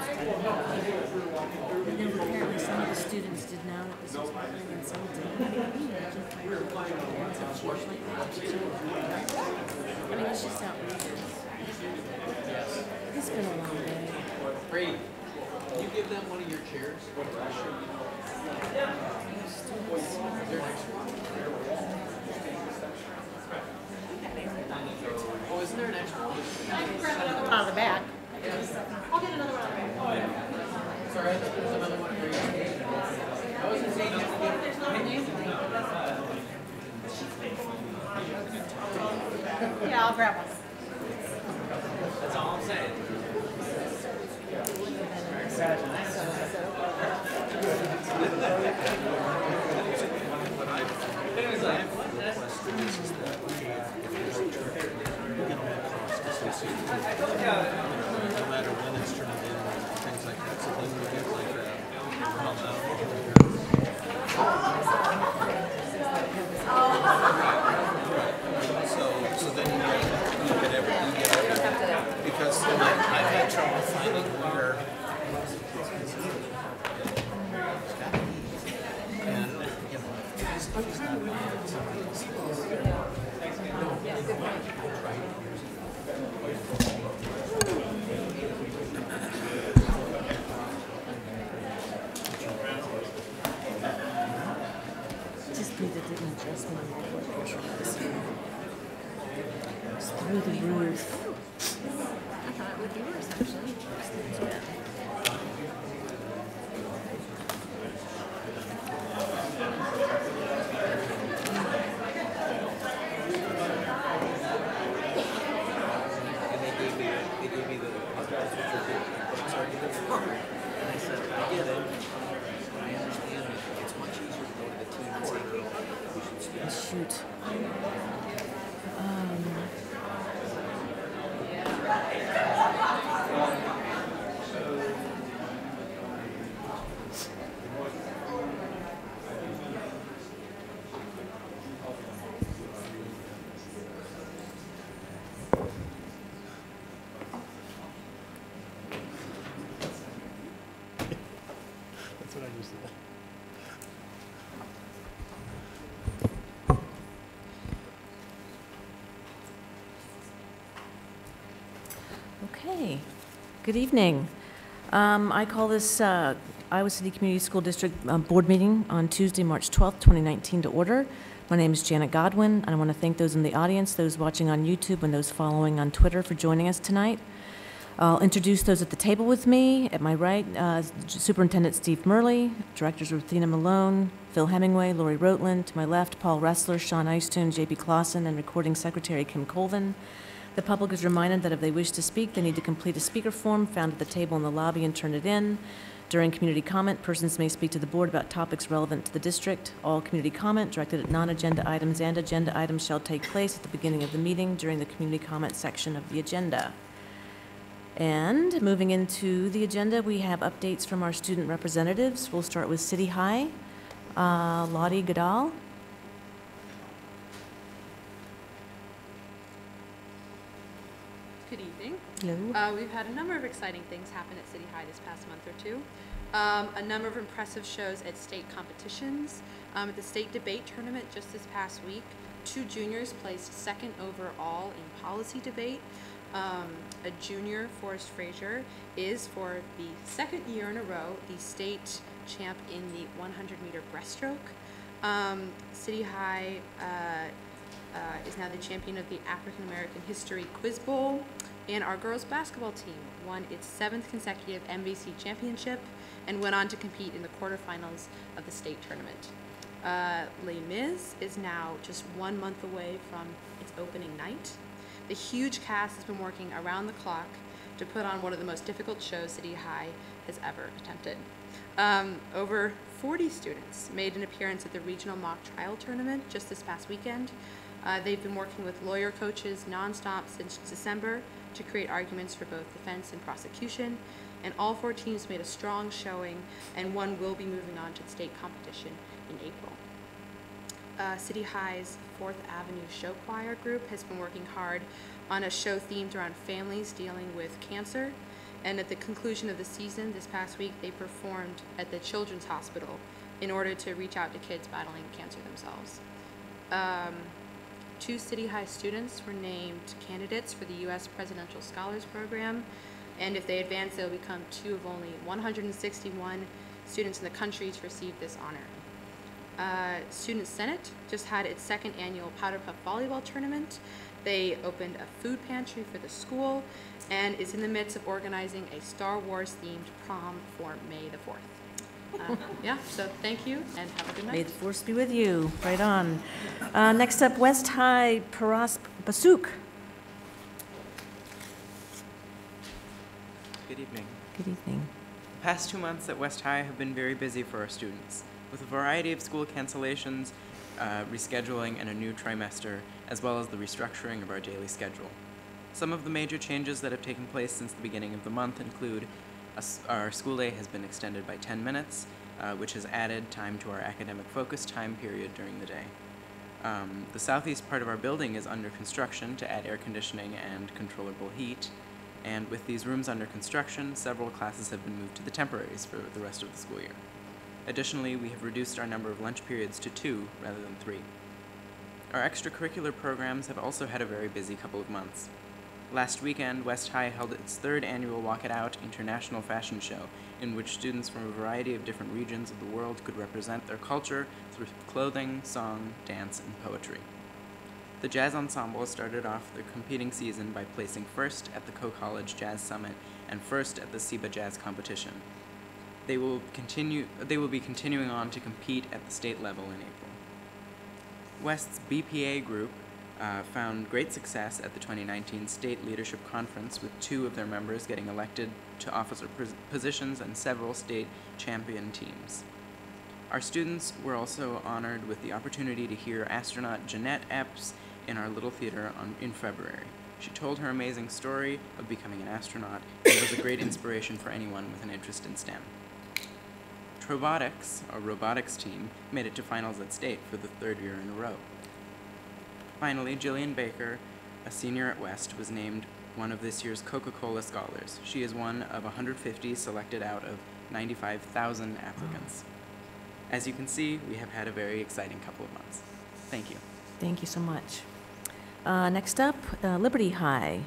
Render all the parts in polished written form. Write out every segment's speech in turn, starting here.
And then apparently some of the students did know that this was happening and some didn't. I mean, it's just outrageous. It's been a long day. Brady, can you give them one of your chairs? Oh, isn't there an extra one? On the back. I'll get another one on the back. Oh, yeah. Sorry, I thought there was another one for you. I wasn't saying you have to get There's not a name. Yeah, I'll grab one. That's all I'm saying. No matter when it's turned in and things like that. So then we get like so then you get everything because I've had trouble finding where and you know he's not bad. Just me that didn't adjust my blood pressure medicine. It's through the roof. I thought it would be worse, actually. Yeah. And they gave me the and I said, I get it. I understand that it's much easier to go to the team and say, girl, we should speak. Shoot. That's what I just said. Okay, good evening. I call this Iowa City Community School District Board meeting on Tuesday, March 12th, 2019 to order. My name is Janet Godwin, and I want to thank those in the audience, those watching on YouTube, and those following on Twitter for joining us tonight. I'll introduce those at the table with me. At my right, Superintendent Steve Murley, Directors Ruthina Malone, Phil Hemingway, Lori Rotland. To my left, Paul Ressler, Sean Eistun, J.B. Clausen, and Recording Secretary Kim Colvin. The public is reminded that if they wish to speak, they need to complete a speaker form found at the table in the lobby and turn it in. During community comment, persons may speak to the board about topics relevant to the district. All community comment directed at non-agenda items and agenda items shall take place at the beginning of the meeting during the community comment section of the agenda. And moving into the agenda, we have updates from our student representatives. We'll start with City High. Lottie Goodall. Good evening. Hello. We've had a number of exciting things happen at City High this past month or two. A number of impressive shows at state competitions. At the state debate tournament just this past week, 2 juniors placed second overall in policy debate. A junior, Forrest Frazier, is for the second year in a row the state champ in the 100-meter breaststroke. City High is now the champion of the African American History Quiz Bowl, and our girls basketball team won its 7th consecutive MVC championship and went on to compete in the quarterfinals of the state tournament. Les Mis is now just 1 month away from its opening night. The huge cast has been working around the clock to put on one of the most difficult shows City High has ever attempted. Over 40 students made an appearance at the regional mock trial tournament just this past weekend. They've been working with lawyer coaches nonstop since December to create arguments for both defense and prosecution, and all 4 teams made a strong showing, and one will be moving on to the state competition in April. City High's 4th Avenue Show Choir group has been working hard on a show themed around families dealing with cancer, And at the conclusion of the season this past week, they performed at the Children's Hospital in order to reach out to kids battling cancer themselves. 2 City High students were named candidates for the U.S. Presidential Scholars Program, and if they advance, they'll become 2 of only 161 students in the country to receive this honor. Student Senate just had its 2nd annual Powder Puff Volleyball Tournament. They opened a food pantry for the school and is in the midst of organizing a Star Wars themed prom for May the 4th. Yeah, so thank you and have a good night. May the force be with you. Right on. Next up, West High Paras Basuk. Good evening. Good evening. The past 2 months at West High have been very busy for our students, with a variety of school cancellations, rescheduling, and a new trimester, as well as the restructuring of our daily schedule. Some of the major changes that have taken place since the beginning of the month include our school day has been extended by 10 minutes, which has added time to our academic focus time period during the day. The southeast part of our building is under construction to add air conditioning and controllable heat, and with these rooms under construction, several classes have been moved to the temporaries for the rest of the school year. Additionally, we have reduced our number of lunch periods to 2 rather than 3. Our extracurricular programs have also had a very busy couple of months. Last weekend, West High held its 3rd annual Walk It Out International Fashion Show, in which students from a variety of different regions of the world could represent their culture through clothing, song, dance, and poetry. The Jazz Ensemble started off their competing season by placing 1st at the Co-College Jazz Summit and 1st at the SIBA Jazz Competition. They will be continuing on to compete at the state level in April. West's BPA group found great success at the 2019 State Leadership Conference, with 2 of their members getting elected to officer positions and several state champion teams. Our students were also honored with the opportunity to hear astronaut Jeanette Epps in our Little Theater in February. She told her amazing story of becoming an astronaut and was a great inspiration for anyone with an interest in STEM. Trobotics, our robotics team, made it to finals at state for the 3rd year in a row. Finally, Jillian Baker, a senior at West, was named one of this year's Coca-Cola Scholars. She is one of 150 selected out of 95,000 applicants. As you can see, we have had a very exciting couple of months. Thank you. Thank you so much. Next up, Liberty High.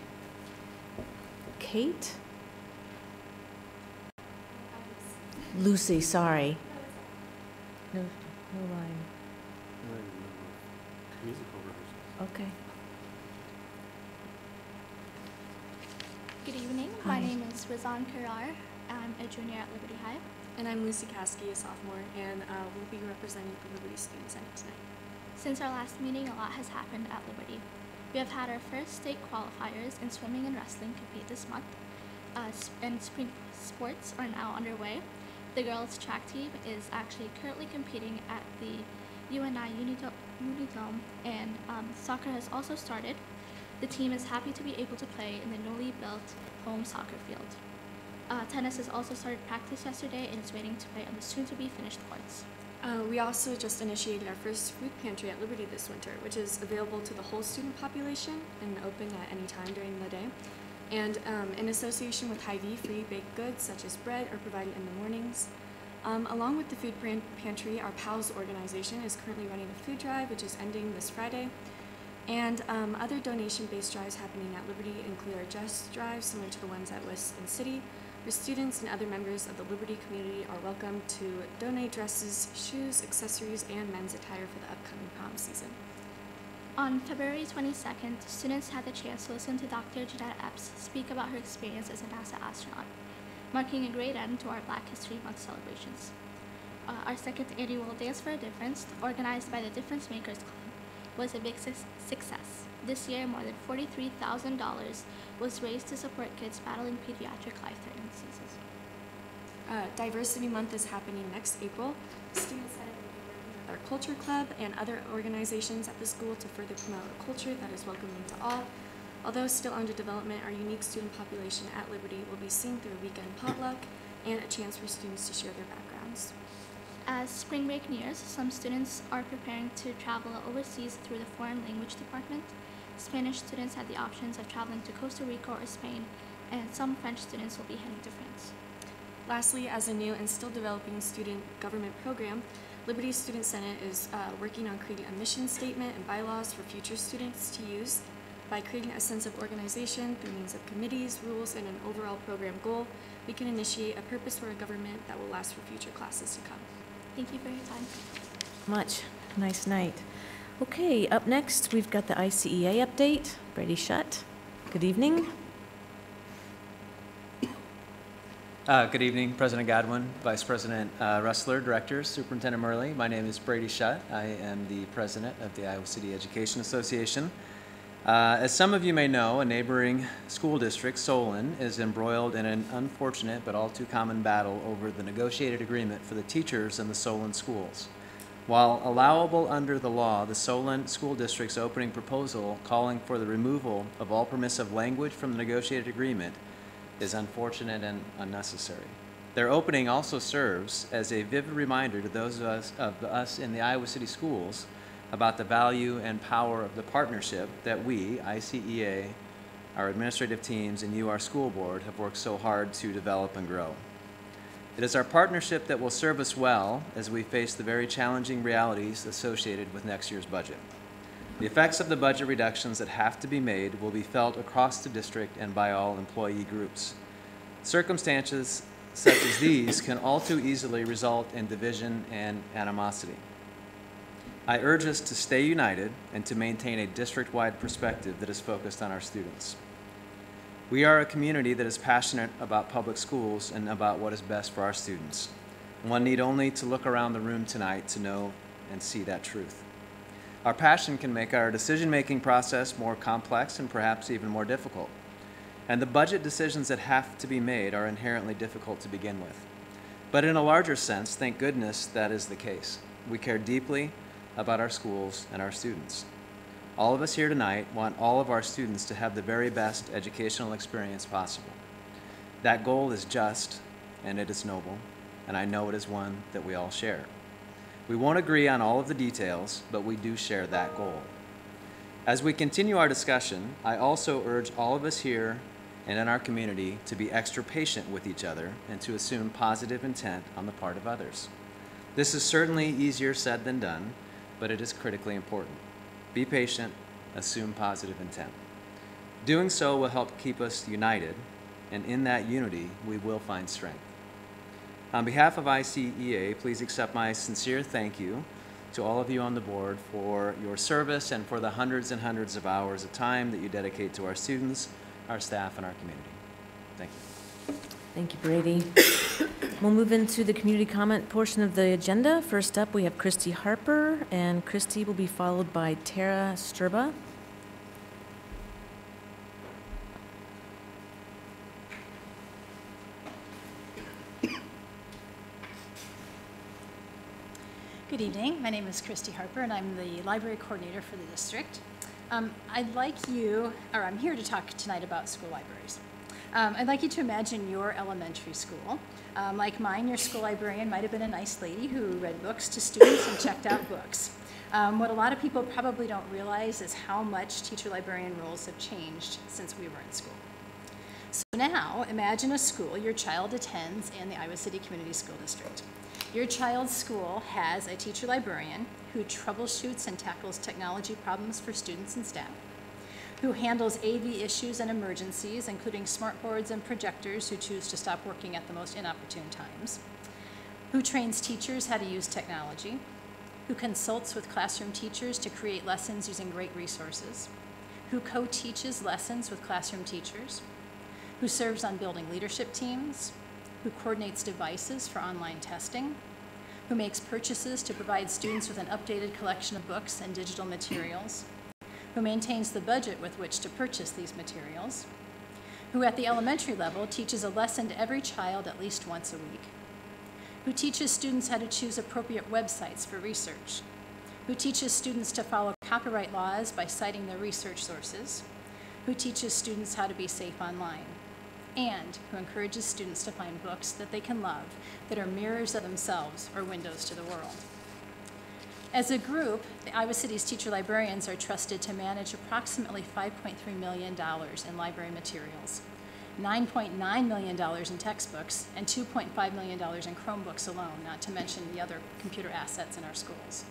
Kate? Lucy, sorry. No line. Musical rehearsals. Okay. Good evening. Hi. My name is Rizan Karar. I'm a junior at Liberty High. And I'm Lucy Caskey, a sophomore, and we'll be representing the Liberty Student Senate tonight. Since our last meeting, a lot has happened at Liberty. We have had our first state qualifiers in swimming and wrestling compete this month, and spring sports are now underway. The girls' track team is actually currently competing at the UNI Unidome, and soccer has also started. The team is happy to be able to play in the newly built home soccer field. Tennis has also started practice yesterday and is waiting to play on the soon-to-be-finished courts. We also just initiated our first food pantry at Liberty this winter, which is available to the whole student population and open at any time during the day. And in association with Hy-Vee, free baked goods such as bread are provided in the mornings. Along with the food pantry, our PALS organization is currently running a food drive, which is ending this Friday. And other donation-based drives happening at Liberty include our Just Drive, similar to the ones at West and City, where students and other members of the Liberty community are welcome to donate dresses, shoes, accessories, and men's attire for the upcoming prom season. On February 22nd, students had the chance to listen to Dr. Jeanette Epps speak about her experience as a NASA astronaut, marking a great end to our Black History Month celebrations. Our 2nd annual Dance for a Difference, organized by the Difference Makers Club, was a big success. This year, more than $43,000 was raised to support kids battling pediatric life-threatening diseases. Diversity Month is happening next April. Students have been working with our Culture Club and other organizations at the school to further promote a culture that is welcoming to all. Although still under development, our unique student population at Liberty will be seen through a weekend potluck and a chance for students to share their backgrounds. As spring break nears, some students are preparing to travel overseas through the Foreign Language Department. Spanish students had the options of traveling to Costa Rica or Spain, and some French students will be heading to France. Lastly, as a new and still developing student government program, Liberty Student Senate is working on creating a mission statement and bylaws for future students to use. By creating a sense of organization through means of committees, rules, and an overall program goal, we can initiate a purpose for a government that will last for future classes to come. Thank you for your time. Much. Nice night. Okay, up next, we've got the ICEA update. Brady Shutt. Good evening. Good evening, President Godwin, Vice President Ressler, Directors, Superintendent Murley. My name is Brady Shutt. I am the President of the Iowa City Education Association. As some of you may know, a neighboring school district, Solon, is embroiled in an unfortunate but all too common battle over the negotiated agreement for the teachers in the Solon schools. While allowable under the law, the Solon School District's opening proposal calling for the removal of all permissive language from the negotiated agreement is unfortunate and unnecessary. Their opening also serves as a vivid reminder to those of us in the Iowa City schools about the value and power of the partnership that we, ICEA, our administrative teams, and you, our school board, have worked so hard to develop and grow. It is our partnership that will serve us well as we face the very challenging realities associated with next year's budget. The effects of the budget reductions that have to be made will be felt across the district and by all employee groups. Circumstances such as these can all too easily result in division and animosity. I urge us to stay united and to maintain a district-wide perspective that is focused on our students. We are a community that is passionate about public schools and about what is best for our students. One need only to look around the room tonight to know and see that truth. Our passion can make our decision-making process more complex and perhaps even more difficult. And the budget decisions that have to be made are inherently difficult to begin with. But in a larger sense, thank goodness that is the case. We care deeply about our schools and our students. All of us here tonight want all of our students to have the very best educational experience possible. That goal is just, and it is noble, and I know it is one that we all share. We won't agree on all of the details, but we do share that goal. As we continue our discussion, I also urge all of us here and in our community to be extra patient with each other and to assume positive intent on the part of others. This is certainly easier said than done, but it is critically important. Be patient, assume positive intent. Doing so will help keep us united, and in that unity, we will find strength. On behalf of ICEA, please accept my sincere thank you to all of you on the board for your service and for the hundreds and hundreds of hours of time that you dedicate to our students, our staff, and our community. Thank you. Thank you, Brady. We'll move into the community comment portion of the agenda. First up, we have Christy Harper, and Christy will be followed by Tara Sturba. Good evening. My name is Christy Harper, and I'm the library coordinator for the district. I'm here to talk tonight about school libraries. I'd like you to imagine your elementary school. Like mine, your school librarian might have been a nice lady who read books to students and checked out books. What a lot of people probably don't realize is how much teacher-librarian roles have changed since we were in school. So now, imagine a school your child attends in the Iowa City Community School District. Your child's school has a teacher librarian who troubleshoots and tackles technology problems for students and staff, who handles AV issues and emergencies, including smartboards and projectors who choose to stop working at the most inopportune times, who trains teachers how to use technology, who consults with classroom teachers to create lessons using great resources, who co-teaches lessons with classroom teachers, who serves on building leadership teams, who coordinates devices for online testing, who makes purchases to provide students with an updated collection of books and digital materials, who maintains the budget with which to purchase these materials, who at the elementary level teaches a lesson to every child at least once a week, who teaches students how to choose appropriate websites for research, who teaches students to follow copyright laws by citing their research sources, who teaches students how to be safe online, and who encourages students to find books that they can love that are mirrors of themselves or windows to the world. As a group, the Iowa City's teacher librarians are trusted to manage approximately $5.3 million in library materials, $9.9 million in textbooks, and $2.5 million in Chromebooks alone, not to mention the other computer assets in our schools.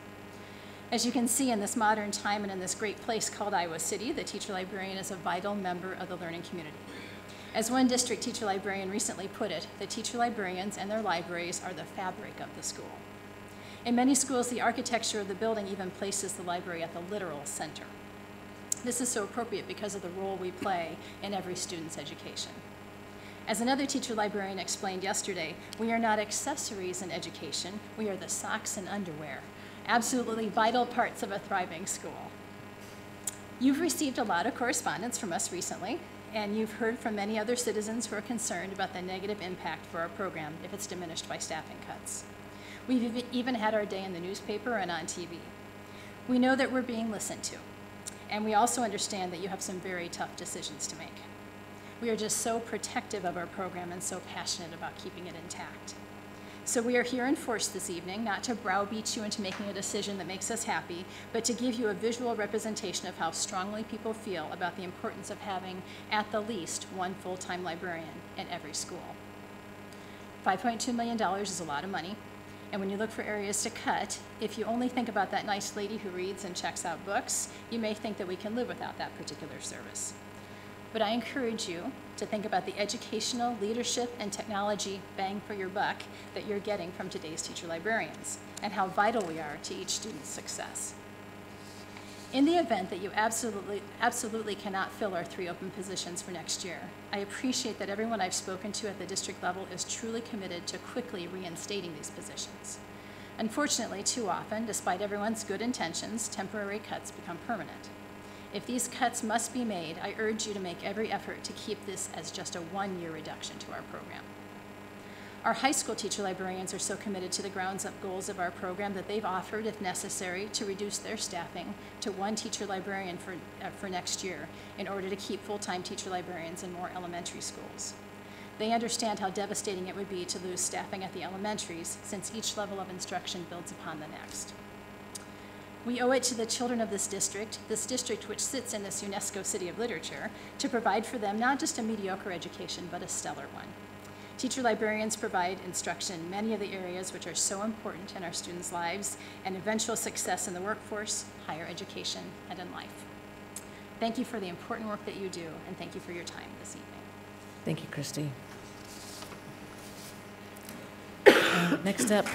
As you can see, in this modern time and in this great place called Iowa City, the teacher librarian is a vital member of the learning community. As one district teacher librarian recently put it, the teacher librarians and their libraries are the fabric of the school. In many schools, the architecture of the building even places the library at the literal center. This is so appropriate because of the role we play in every student's education. As another teacher librarian explained yesterday, we are not accessories in education, we are the socks and underwear, absolutely vital parts of a thriving school. You've received a lot of correspondence from us recently, and you've heard from many other citizens who are concerned about the negative impact for our program if it's diminished by staffing cuts. We've even had our day in the newspaper and on TV. We know that we're being listened to, and we also understand that you have some very tough decisions to make. We are just so protective of our program and so passionate about keeping it intact. So we are here in force this evening, not to browbeat you into making a decision that makes us happy, but to give you a visual representation of how strongly people feel about the importance of having, at the least, one full-time librarian in every school. $5.2 million is a lot of money, and when you look for areas to cut, if you only think about that nice lady who reads and checks out books, you may think that we can live without that particular service. But I encourage you to think about the educational, leadership, and technology bang for your buck that you're getting from today's teacher librarians, and how vital we are to each student's success. In the event that you absolutely cannot fill our 3 open positions for next year, I appreciate that everyone I've spoken to at the district level is truly committed to quickly reinstating these positions. Unfortunately, too often, despite everyone's good intentions, temporary cuts become permanent. If these cuts must be made, I urge you to make every effort to keep this as just a 1-year reduction to our program. Our high school teacher librarians are so committed to the grounds-up goals of our program that they've offered, if necessary, to reduce their staffing to 1 teacher librarian for next year in order to keep full-time teacher librarians in more elementary schools. They understand how devastating it would be to lose staffing at the elementaries, since each level of instruction builds upon the next. We owe it to the children of this district which sits in this UNESCO City of Literature, to provide for them not just a mediocre education, but a stellar one. Teacher librarians provide instruction in many of the areas which are so important in our students' lives and eventual success in the workforce, higher education, and in life. Thank you for the important work that you do, and thank you for your time this evening. Thank you, Christy. Next up.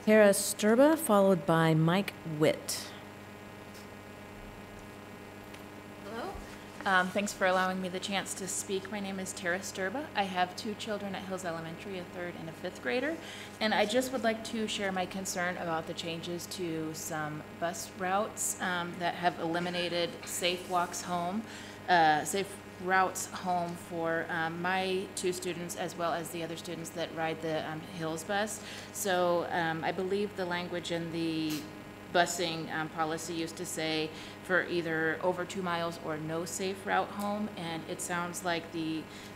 Tara Sturba, followed by Mike Witt. Hello. Thanks for allowing me the chance to speak. My name is Tara Sturba. I have 2 children at Hills Elementary, a 3rd and a 5th grader, and I just would like to share my concern about the changes to some bus routes that have eliminated safe routes home for my 2 students, as well as the other students that ride the Hills bus. So I believe the language in the busing policy used to say for either over 2 miles or no safe route home, and it sounds like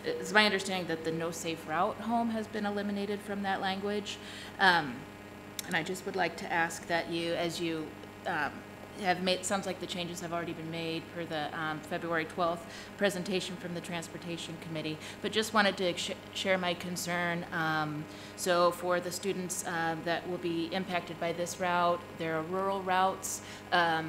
it's my understanding that the no safe route home has been eliminated from that language. And I just would like to ask that you, as you sounds like the changes have already been made per the February 12th presentation from the Transportation Committee, but just wanted to share my concern. So for the students that will be impacted by this route, there are rural routes. My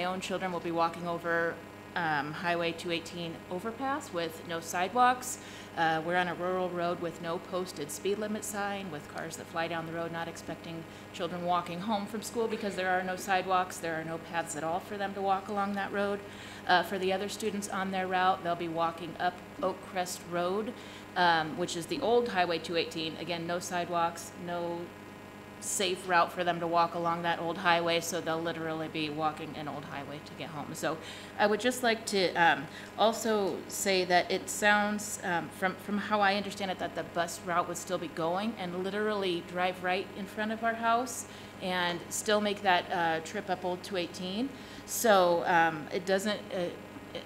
own children will be walking over Highway 218 overpass with no sidewalks. We're on a rural road with no posted speed limit sign, with cars that fly down the road, not expecting children walking home from school because there are no sidewalks. There are no paths at all for them to walk along that road. For the other students on their route, they'll be walking up Oak Crest Road, which is the old Highway 218. Again, no sidewalks, no safe route for them to walk along that old highway, so they'll literally be walking an old highway to get home. So I would just like to also say that it sounds, from how I understand it, that the bus route would still be going and literally drive right in front of our house and still make that trip up Old 218. So it doesn't,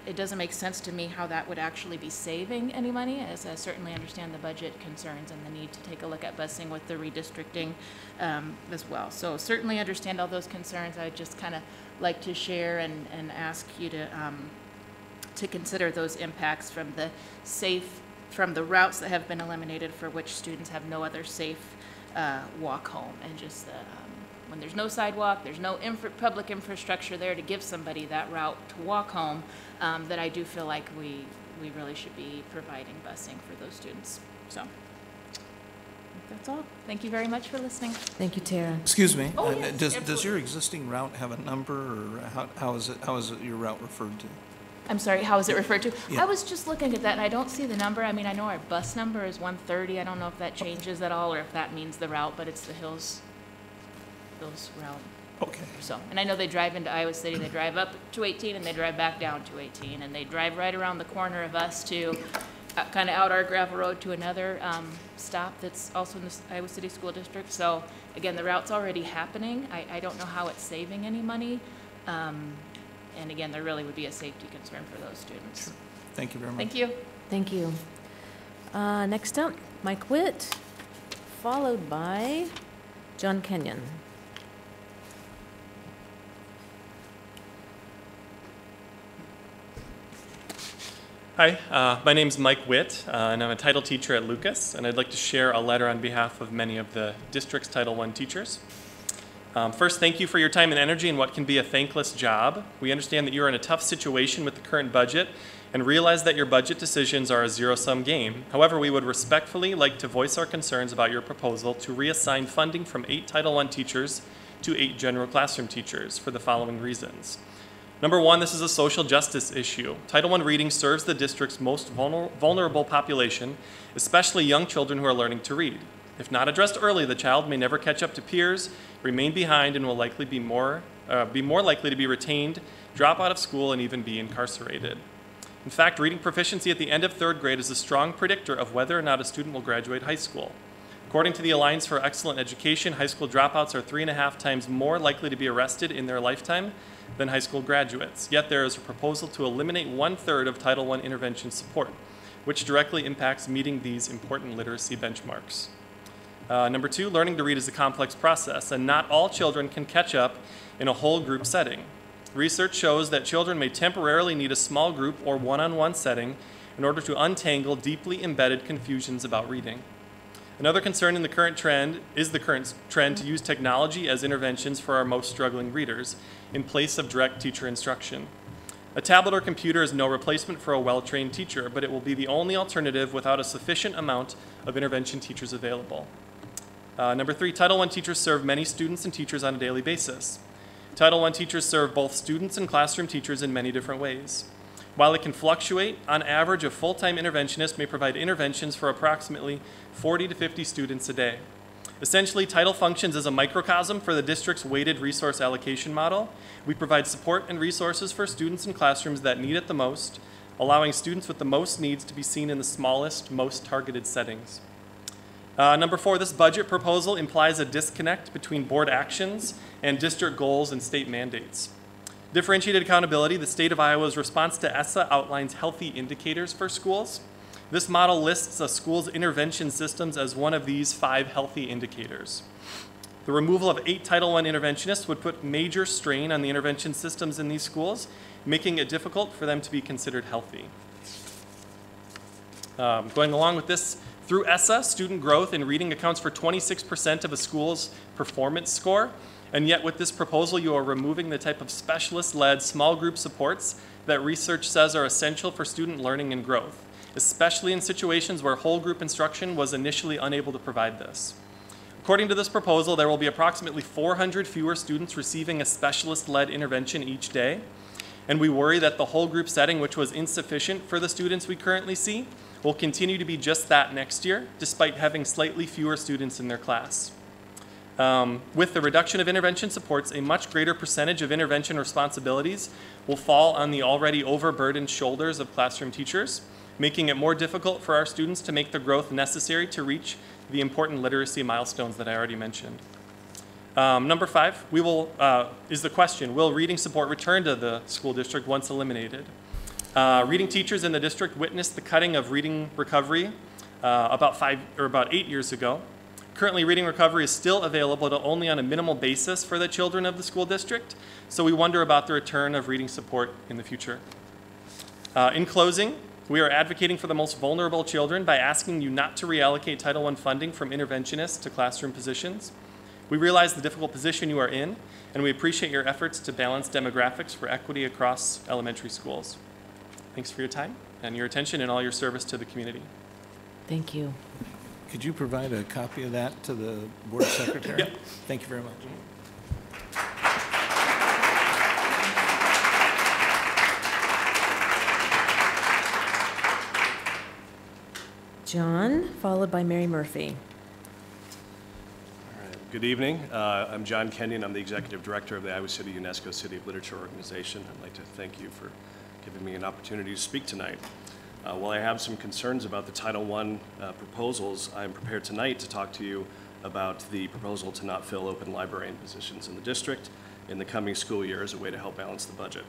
it doesn't make sense to me how that would actually be saving any money, as I certainly understand the budget concerns and the need to take a look at busing with the redistricting as well. So certainly understand all those concerns. I'd just kind of like to share and ask you to consider those impacts from the routes that have been eliminated for which students have no other safe walk home, and just when there's no sidewalk, there's no public infrastructure there to give somebody that route to walk home, that I do feel like we really should be providing busing for those students. So that's all. Thank you very much for listening. Thank you, Tara. Excuse me. Oh, yes, does absolutely. your existing route have a number, or how is it your route referred to? I'm sorry, how is it referred to? Yeah. I was just looking at that, and I don't see the number. I mean, I know our bus number is 130. I don't know if that changes at all, or if that means the route, but it's the Hills route. Okay. So, and I know they drive into Iowa City, they drive up 218, and they drive back down 218, and they drive right around the corner of us to kind of out our gravel road to another stop that's also in the Iowa City School District. So, again, the route's already happening. I don't know how it's saving any money. And again, there really would be a safety concern for those students. Sure. Thank you very much. Thank you. Thank you. Next up, Mike Witt, followed by John Kenyon. Hi, my name's Mike Witt, and I'm a title teacher at Lucas, and I'd like to share a letter on behalf of many of the district's Title I teachers. First, thank you for your time and energy in what can be a thankless job. We understand that you are in a tough situation with the current budget and realize that your budget decisions are a zero-sum game. However, we would respectfully like to voice our concerns about your proposal to reassign funding from 8 Title I teachers to 8 general classroom teachers for the following reasons. Number one, this is a social justice issue. Title I reading serves the district's most vulnerable population, especially young children who are learning to read. If not addressed early, the child may never catch up to peers, remain behind, and will likely be more likely to be retained, drop out of school, and even be incarcerated. In fact, reading proficiency at the end of 3rd grade is a strong predictor of whether or not a student will graduate high school. According to the Alliance for Excellent Education, high school dropouts are 3.5 times more likely to be arrested in their lifetime than high school graduates. Yet there is a proposal to eliminate 1/3 of Title I intervention support, which directly impacts meeting these important literacy benchmarks. Number two, learning to read is a complex process, and not all children can catch up in a whole group setting. Research shows that children may temporarily need a small group or one-on-one setting in order to untangle deeply embedded confusions about reading. Another concern in the current trend to use technology as interventions for our most struggling readers in place of direct teacher instruction. A tablet or computer is no replacement for a well-trained teacher, but it will be the only alternative without a sufficient amount of intervention teachers available. Number three, Title I teachers serve many students and teachers on a daily basis. Title I teachers serve both students and classroom teachers in many different ways. While it can fluctuate, on average, a full-time interventionist may provide interventions for approximately 40 to 50 students a day. Essentially, Title functions as a microcosm for the district's weighted resource allocation model. We provide support and resources for students in classrooms that need it the most, allowing students with the most needs to be seen in the smallest, most targeted settings. Number four, this budget proposal implies a disconnect between board actions and district goals and state mandates. Differentiated accountability, the state of Iowa's response to ESSA outlines healthy indicators for schools. This model lists a school's intervention systems as one of these 5 healthy indicators. The removal of 8 Title I interventionists would put major strain on the intervention systems in these schools, making it difficult for them to be considered healthy. Going along with this, through ESSA, student growth in reading accounts for 26% of a school's performance score, and yet with this proposal, you are removing the type of specialist-led small group supports that research says are essential for student learning and growth, especially in situations where whole group instruction was initially unable to provide this. According to this proposal, there will be approximately 400 fewer students receiving a specialist-led intervention each day, and we worry that the whole group setting, which was insufficient for the students we currently see, will continue to be just that next year, despite having slightly fewer students in their class. With the reduction of intervention supports, a much greater percentage of intervention responsibilities will fall on the already overburdened shoulders of classroom teachers, making it more difficult for our students to make the growth necessary to reach the important literacy milestones that I already mentioned. Number 5, is the question, will reading support return to the school district once eliminated? Reading teachers in the district witnessed the cutting of reading recovery about 8 years ago. Currently, reading recovery is still available, but only on a minimal basis for the children of the school district, so we wonder about the return of reading support in the future. In closing, we are advocating for the most vulnerable children by asking you not to reallocate Title I funding from interventionists to classroom positions. We realize the difficult position you are in, and we appreciate your efforts to balance demographics for equity across elementary schools. Thanks for your time and your attention and all your service to the community. Thank you. Could you provide a copy of that to the board secretary? Yep. Thank you very much. John, followed by Mary Murphy. All right. Good evening. I'm John Kenyon. I'm the Executive Director of the Iowa City UNESCO City of Literature Organization. I'd like to thank you for giving me an opportunity to speak tonight. While I have some concerns about the Title I proposals, I'm prepared tonight to talk to you about the proposal to not fill open librarian positions in the district in the coming school year as a way to help balance the budget.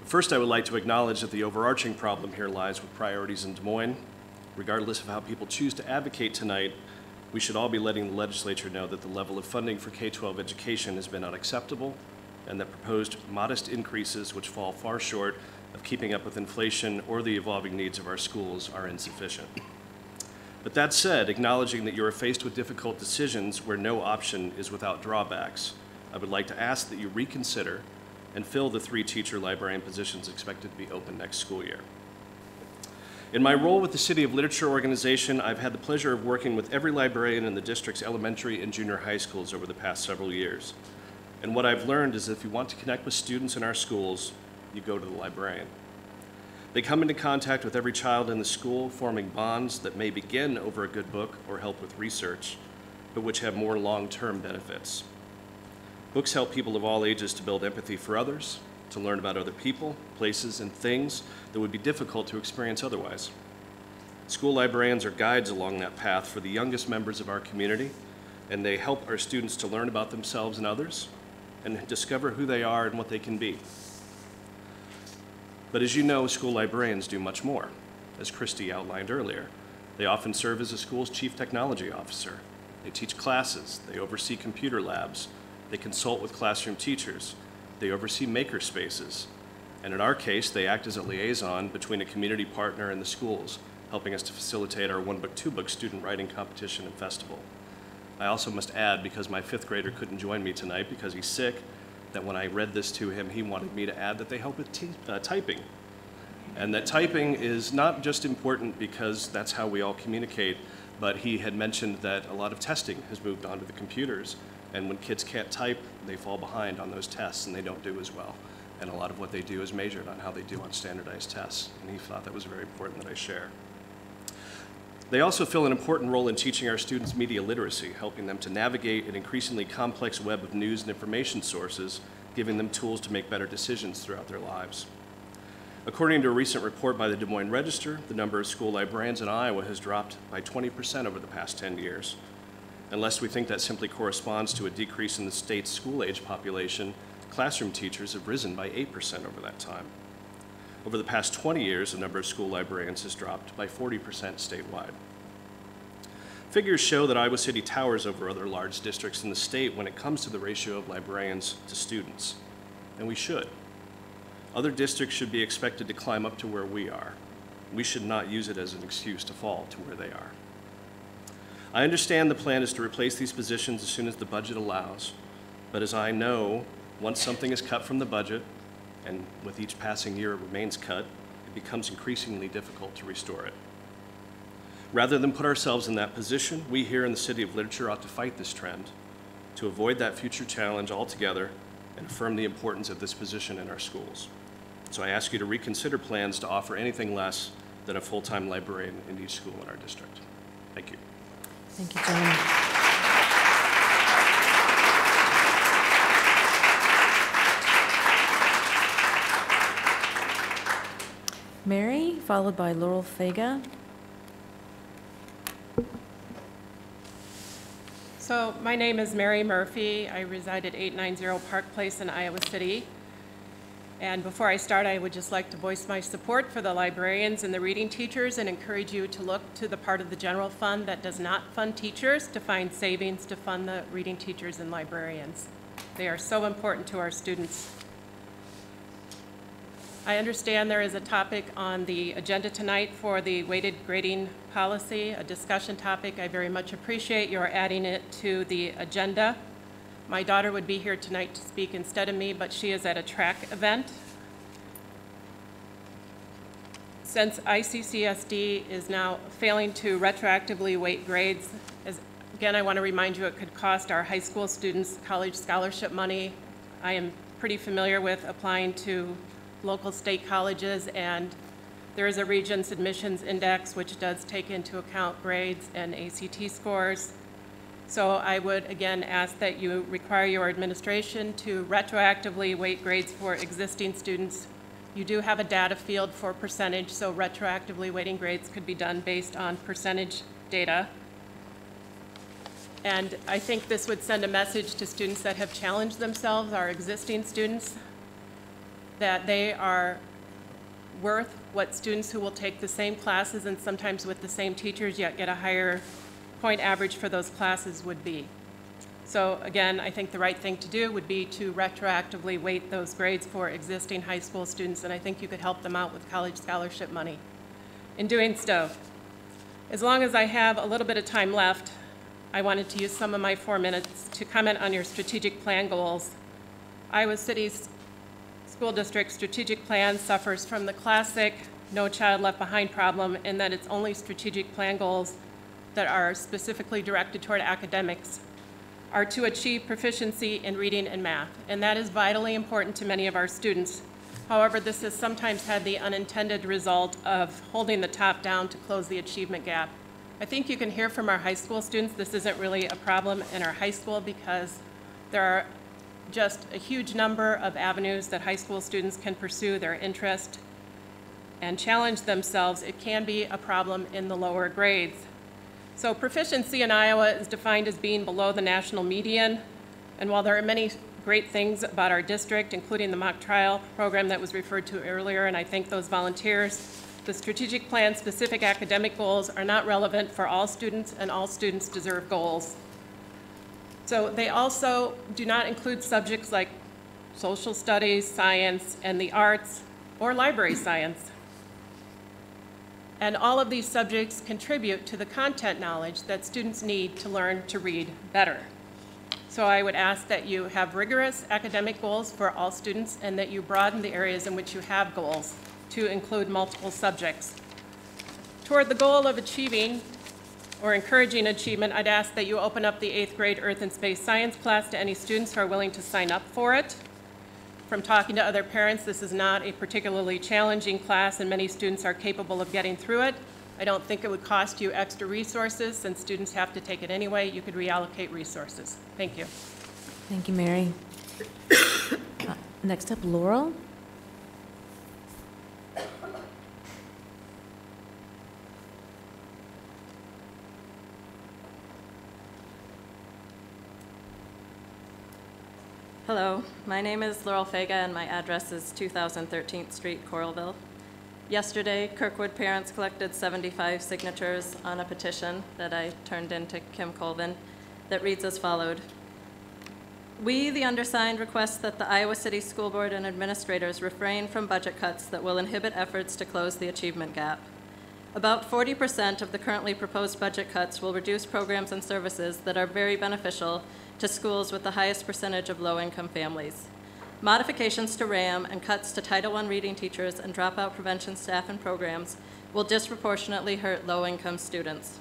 First, I would like to acknowledge that the overarching problem here lies with priorities in Des Moines. Regardless of how people choose to advocate tonight, we should all be letting the legislature know that the level of funding for K-12 education has been unacceptable, and that proposed modest increases, which fall far short of keeping up with inflation or the evolving needs of our schools, are insufficient. But that said, acknowledging that you are faced with difficult decisions where no option is without drawbacks, I would like to ask that you reconsider and fill the 3 teacher librarian positions expected to be open next school year. In my role with the City of Literature Organization, I've had the pleasure of working with every librarian in the district's elementary and junior high schools over the past several years. And what I've learned is that if you want to connect with students in our schools, you go to the librarian. They come into contact with every child in the school, forming bonds that may begin over a good book or help with research, but which have more long-term benefits. Books help people of all ages to build empathy for others, to learn about other people, places, and things that would be difficult to experience otherwise. School librarians are guides along that path for the youngest members of our community, and they help our students to learn about themselves and others and discover who they are and what they can be. But as you know, school librarians do much more. As Christy outlined earlier, they often serve as a school's chief technology officer. They teach classes, they oversee computer labs, they consult with classroom teachers, they oversee maker spaces, and in our case, they act as a liaison between a community partner and the schools, helping us to facilitate our 1-book, 2-book student writing competition and festival. I also must add, because my 5th grader couldn't join me tonight because he's sick, that when I read this to him, he wanted me to add that they help with typing. And that typing is not just important because that's how we all communicate, but he had mentioned that a lot of testing has moved onto the computers. And when kids can't type, they fall behind on those tests and they don't do as well. And a lot of what they do is measured on how they do on standardized tests. And he thought that was very important that I share. They also fill an important role in teaching our students media literacy, helping them to navigate an increasingly complex web of news and information sources, giving them tools to make better decisions throughout their lives. According to a recent report by the Des Moines Register, the number of school librarians in Iowa has dropped by 20% over the past 10 years. Unless we think that simply corresponds to a decrease in the state's school-age population, classroom teachers have risen by 8% over that time. Over the past 20 years, the number of school librarians has dropped by 40% statewide. Figures show that Iowa City towers over other large districts in the state when it comes to the ratio of librarians to students, and we should. Other districts should be expected to climb up to where we are. We should not use it as an excuse to fall to where they are. I understand the plan is to replace these positions as soon as the budget allows, but as I know, once something is cut from the budget, and with each passing year it remains cut, it becomes increasingly difficult to restore it. Rather than put ourselves in that position, we here in the City of Literature ought to fight this trend, to avoid that future challenge altogether and affirm the importance of this position in our schools. So I ask you to reconsider plans to offer anything less than a full-time librarian in each school in our district. Thank you. Thank you, John. Mary, followed by Laurel Faga. So my name is Mary Murphy. I reside at 890 Park Place in Iowa City. And before I start, I would just like to voice my support for the librarians and the reading teachers and encourage you to look to the part of the general fund that does not fund teachers to find savings to fund the reading teachers and librarians. They are so important to our students. I understand there is a topic on the agenda tonight for the weighted grading policy, a discussion topic. I very much appreciate your adding it to the agenda. My daughter would be here tonight to speak instead of me, but she is at a track event. Since ICCSD is now failing to retroactively weight grades, again, I want to remind you it could cost our high school students college scholarship money. I am pretty familiar with applying to local state colleges, and there is a Regents admissions index which does take into account grades and ACT scores. So I would again ask that you require your administration to retroactively weight grades for existing students. You do have a data field for percentage, so retroactively weighting grades could be done based on percentage data. And I think this would send a message to students that have challenged themselves, our existing students, that they are worth what students who will take the same classes and sometimes with the same teachers yet get a higher point average for those classes would be. So again, I think the right thing to do would be to retroactively weight those grades for existing high school students, and I think you could help them out with college scholarship money. In doing so, as long as I have a little bit of time left, I wanted to use some of my 4 minutes to comment on your strategic plan goals. Iowa City's school district strategic plan suffers from the classic no child left behind problem in that it's only strategic plan goals that are specifically directed toward academics are to achieve proficiency in reading and math, and that is vitally important to many of our students. However, this has sometimes had the unintended result of holding the top down to close the achievement gap. I think you can hear from our high school students this isn't really a problem in our high school because there are just a huge number of avenues that high school students can pursue their interest and challenge themselves. It can be a problem in the lower grades. So proficiency in Iowa is defined as being below the national median. And while there are many great things about our district, including the mock trial program that was referred to earlier, and I thank those volunteers, the strategic plan specific academic goals are not relevant for all students, and all students deserve goals. So they also do not include subjects like social studies, science, and the arts, or library science. And all of these subjects contribute to the content knowledge that students need to learn to read better. So I would ask that you have rigorous academic goals for all students and that you broaden the areas in which you have goals to include multiple subjects. Toward the goal of achieving or encouraging achievement, I'd ask that you open up the 8th grade Earth and Space Science class to any students who are willing to sign up for it. From talking to other parents, this is not a particularly challenging class and many students are capable of getting through it. I don't think it would cost you extra resources since students have to take it anyway. You could reallocate resources. Thank you. Thank you, Mary. Next up, Laurel. Hello, my name is Laurel Faga and my address is 2013th Street, Coralville. Yesterday, Kirkwood parents collected 75 signatures on a petition that I turned in to Kim Colvin that reads as followed. We, the undersigned, request that the Iowa City School Board and administrators refrain from budget cuts that will inhibit efforts to close the achievement gap. About 40% of the currently proposed budget cuts will reduce programs and services that are very beneficial to schools with the highest percentage of low-income families. Modifications to RAM and cuts to Title I reading teachers and dropout prevention staff and programs will disproportionately hurt low-income students.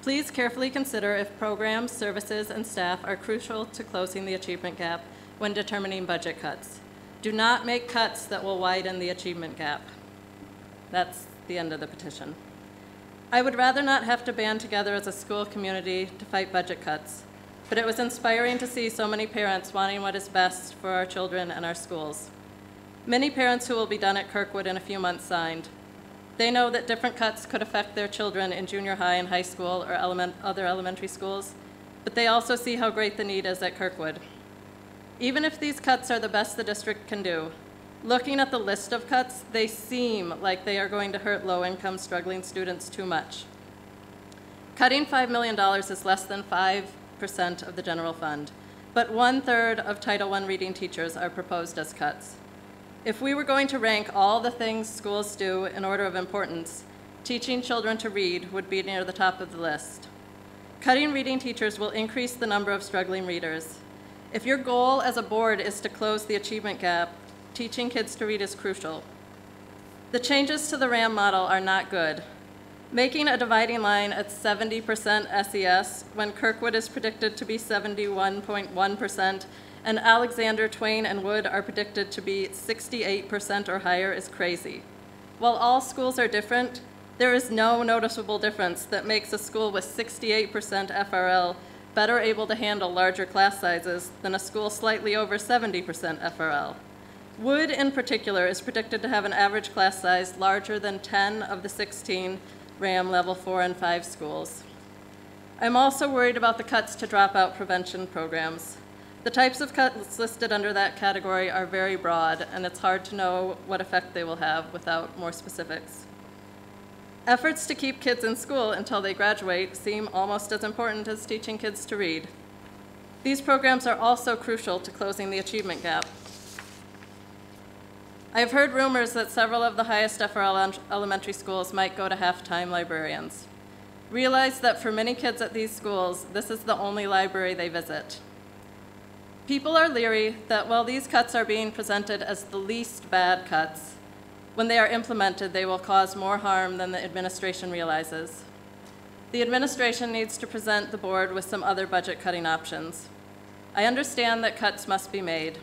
Please carefully consider if programs, services, and staff are crucial to closing the achievement gap when determining budget cuts. Do not make cuts that will widen the achievement gap. That's the end of the petition. I would rather not have to band together as a school community to fight budget cuts, but it was inspiring to see so many parents wanting what is best for our children and our schools. Many parents who will be done at Kirkwood in a few months signed. They know that different cuts could affect their children in junior high and high school or other elementary schools, but they also see how great the need is at Kirkwood. Even if these cuts are the best the district can do, Looking at the list of cuts, they seem like they are going to hurt low-income struggling students too much. Cutting $5 million is less than 5% of the general fund, but 1/3 of Title I reading teachers are proposed as cuts. If we were going to rank all the things schools do in order of importance, teaching children to read would be near the top of the list. Cutting reading teachers will increase the number of struggling readers. If your goal as a board is to close the achievement gap, teaching kids to read is crucial. The changes to the RAM model are not good. Making a dividing line at 70% SES when Kirkwood is predicted to be 71.1% and Alexander, Twain, and Wood are predicted to be 68% or higher is crazy. While all schools are different, there is no noticeable difference that makes a school with 68% FRL better able to handle larger class sizes than a school slightly over 70% FRL. Wood, in particular, is predicted to have an average class size larger than 10 of the 16 RAM Level 4 and 5 schools. I'm also worried about the cuts to dropout prevention programs. The types of cuts listed under that category are very broad, and it's hard to know what effect they will have without more specifics. Efforts to keep kids in school until they graduate seem almost as important as teaching kids to read. These programs are also crucial to closing the achievement gap. I have heard rumors that several of the highest FRL elementary schools might go to half-time librarians. Realize that for many kids at these schools, this is the only library they visit. People are leery that while these cuts are being presented as the least bad cuts, when they are implemented, they will cause more harm than the administration realizes. The administration needs to present the board with some other budget-cutting options. I understand that cuts must be made,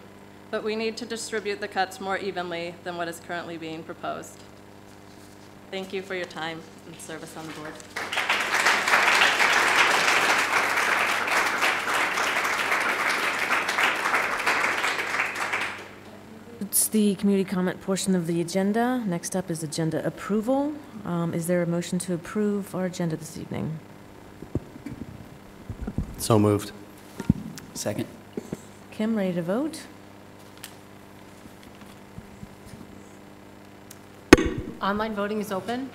but we need to distribute the cuts more evenly than what is currently being proposed. Thank you for your time and service on the board. It's the community comment portion of the agenda. Next up is agenda approval. Is there a motion to approve our agenda this evening? So moved. Second. Kim, ready to vote? Online voting is open.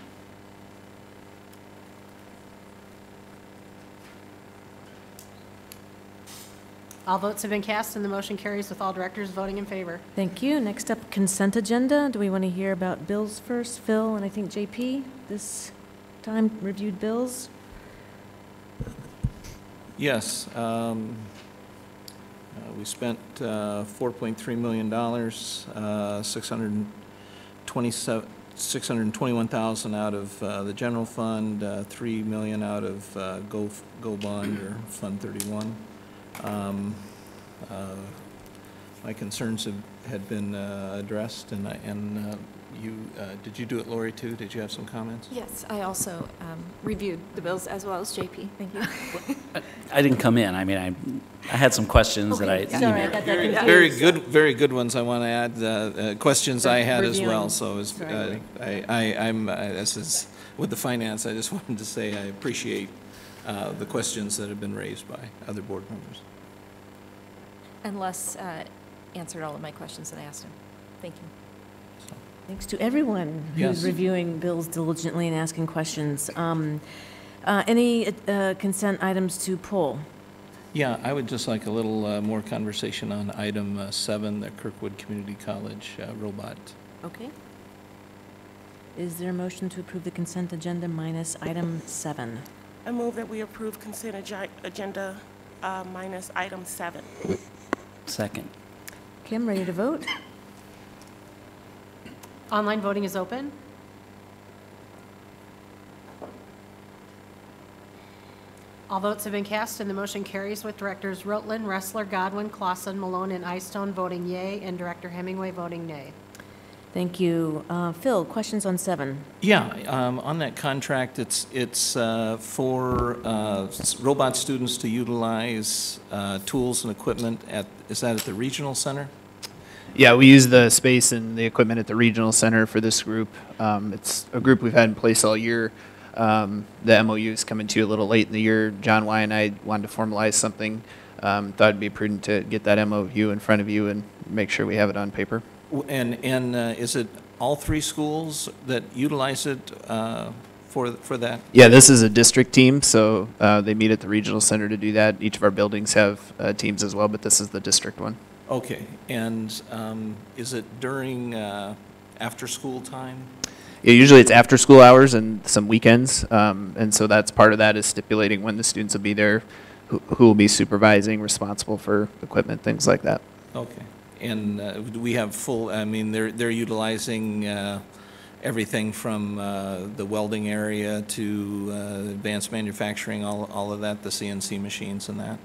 All votes have been cast and the motion carries with all directors voting in favor. Thank you. Next up, consent agenda. Do we want to hear about bills first? Phil and I think JP this time reviewed bills. Yes. We spent $4.3 million, $621,000 out of the general fund, $3 million out of Go Bond or Fund 31. My concerns had been addressed, and did you do it, Lori, too? Did you have some comments? Yes, I also reviewed the bills as well as JP. Thank you. I didn't come in. I mean, I had some questions that I Sorry, I got that confused. Very good ones. I want to add questions I had as well. So this is with the finance. I just wanted to say I appreciate the questions that have been raised by other board members. And Les answered all of my questions that I asked him. Thank you. Thanks to everyone who's reviewing bills diligently and asking questions. Any consent items to pull? Yeah, I would just like a little more conversation on item 7, the Kirkwood Community College robot. Okay. Is there a motion to approve the consent agenda minus item 7? I move that we approve consent agenda minus item 7. Second. Kim, ready to vote? Online voting is open. All votes have been cast and the motion carries with directors Rutland, Ressler, Godwin, Clausen, Malone, and Eystone voting yea and Director Hemingway voting nay. Thank you. Phil, questions on 7? Yeah, on that contract, it's for robot students to utilize tools and equipment is that at the regional center? Yeah, we use the space and the equipment at the regional center for this group. It's a group we've had in place all year. The MOU is coming to you a little late in the year. John Y. and I wanted to formalize something. Thought it'd be prudent to get that MOU in front of you and make sure we have it on paper. And is it all three schools that utilize it for that? Yeah, this is a district team, so they meet at the regional center to do that. Each of our buildings have teams as well, but this is the district one. Okay, and is it during after-school time? Yeah, usually it's after school hours and some weekends, and so that's part of that is stipulating when the students will be there, who will be supervising, responsible for equipment, things like that. Okay, and do we have full, I mean, they're utilizing everything from the welding area to advanced manufacturing, all of that, the CNC machines and that?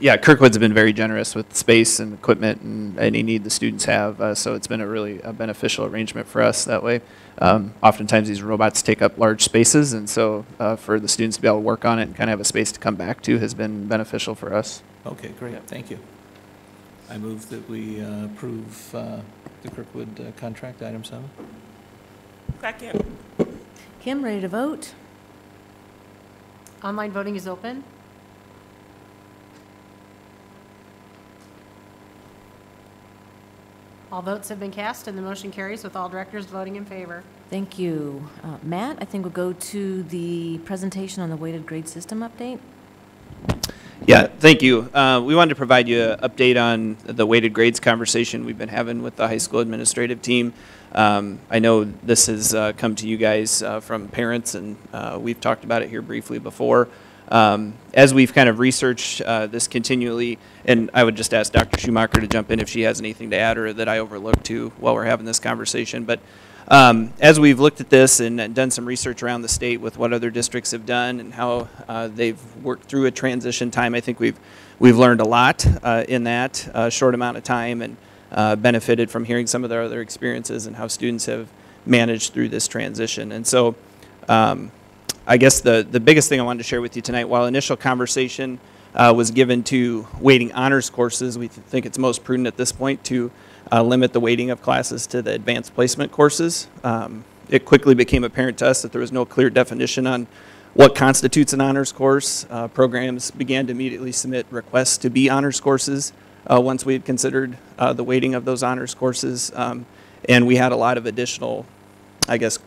Yeah, Kirkwood's been very generous with space and equipment and any need the students have, so it's been a really beneficial arrangement for us that way. Oftentimes these robots take up large spaces, and so for the students to be able to work on it and kind of have a space to come back to has been beneficial for us. Okay, great, thank you. I move that we approve the Kirkwood contract, item 7. Second. Kim, ready to vote? Online voting is open. All votes have been cast and the motion carries with all directors voting in favor. Thank you. Matt, I think we'll go to the presentation on the weighted grade system update. Yeah, thank you. We wanted to provide you an update on the weighted grades conversation we've been having with the high school administrative team. I know this has come to you guys from parents, and we've talked about it here briefly before. As we've kind of researched this continually, and I would just ask Dr. Schumacher to jump in if she has anything to add or that I overlooked too while we're having this conversation. But as we've looked at this and done some research around the state with what other districts have done and how they've worked through a transition time, I think we've learned a lot in that short amount of time, and benefited from hearing some of their other experiences and how students have managed through this transition. And so I guess the biggest thing I wanted to share with you tonight, while initial conversation was given to weighting honors courses, we think it's most prudent at this point to limit the weighting of classes to the advanced placement courses. It quickly became apparent to us that there was no clear definition on what constitutes an honors course. Programs began to immediately submit requests to be honors courses once we had considered the weighting of those honors courses. And we had a lot of additional, I guess,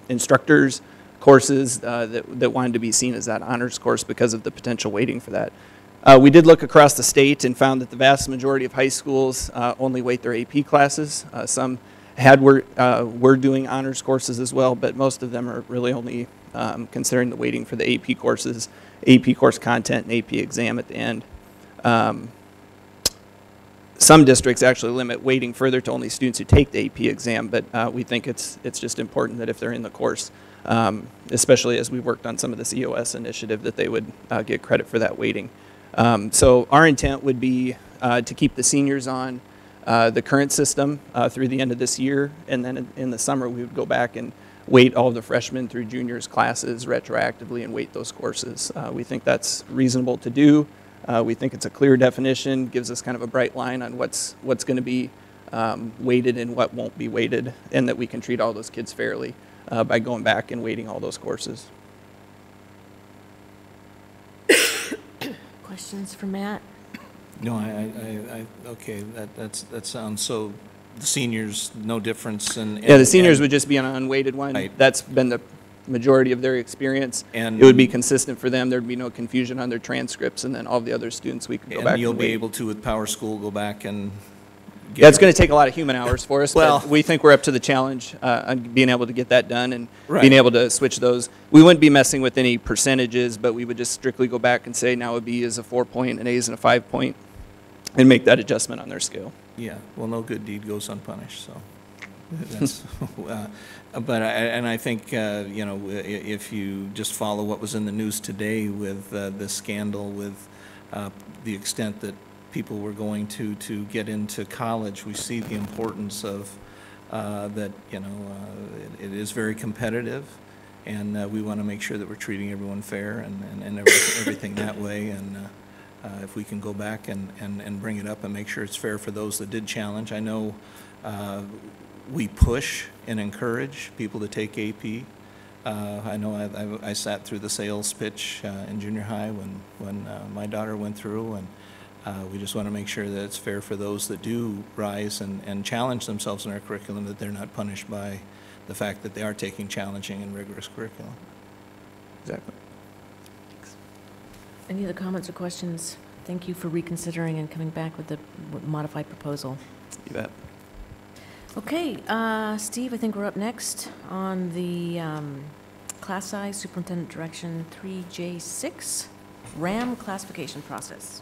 instructors, courses that wanted to be seen as that honors course because of the potential weighting for that. We did look across the state and found that the vast majority of high schools only weight their AP classes. Some were doing honors courses as well, but most of them are really only considering the weighting for the AP courses, AP course content, and AP exam at the end. Some districts actually limit weighting further to only students who take the AP exam, but we think it's just important that if they're in the course, especially as we worked on some of this EOS initiative, that they would get credit for that weighting. So our intent would be to keep the seniors on the current system through the end of this year, and then in the summer we would go back and weight all the freshmen through juniors classes retroactively and weight those courses. We think that's reasonable to do. We think it's a clear definition, gives us kind of a bright line on what's going to be weighted and what won't be weighted, and that we can treat all those kids fairly by going back and weighting all those courses. Questions for Matt? No, okay, that sounds so. The seniors, no difference in. Yeah, the seniors would just be on an unweighted one. Right. That's been the majority of their experience. And it would be consistent for them. There'd be no confusion on their transcripts, and then all the other students we could go back. And you'll be able to, with Power School, go back and. Yeah, it's going to take a lot of human hours for us, but we think we're up to the challenge on being able to get that done and being able to switch those. We wouldn't be messing with any percentages, but we would just strictly go back and say now a B is a 4-point, an A is a 5-point, and make that adjustment on their scale. Yeah, well, no good deed goes unpunished, so. That's, but I think, you know, if you just follow what was in the news today with this scandal with the extent that people were going to get into college, we see the importance of that, you know, it is very competitive, and we want to make sure that we're treating everyone fair and everything that way. And if we can go back and bring it up and make sure it's fair for those that did challenge. I know we push and encourage people to take AP. I know I sat through the sales pitch in junior high when my daughter went through, and We just want to make sure that it's fair for those that do rise and challenge themselves in our curriculum, that they're not punished by the fact that they are taking challenging and rigorous curriculum. Exactly. Any other comments or questions? Thank you for reconsidering and coming back with the modified proposal. You bet. Okay, Steve, I think we're up next on the class size superintendent direction 3J6 RAM classification process.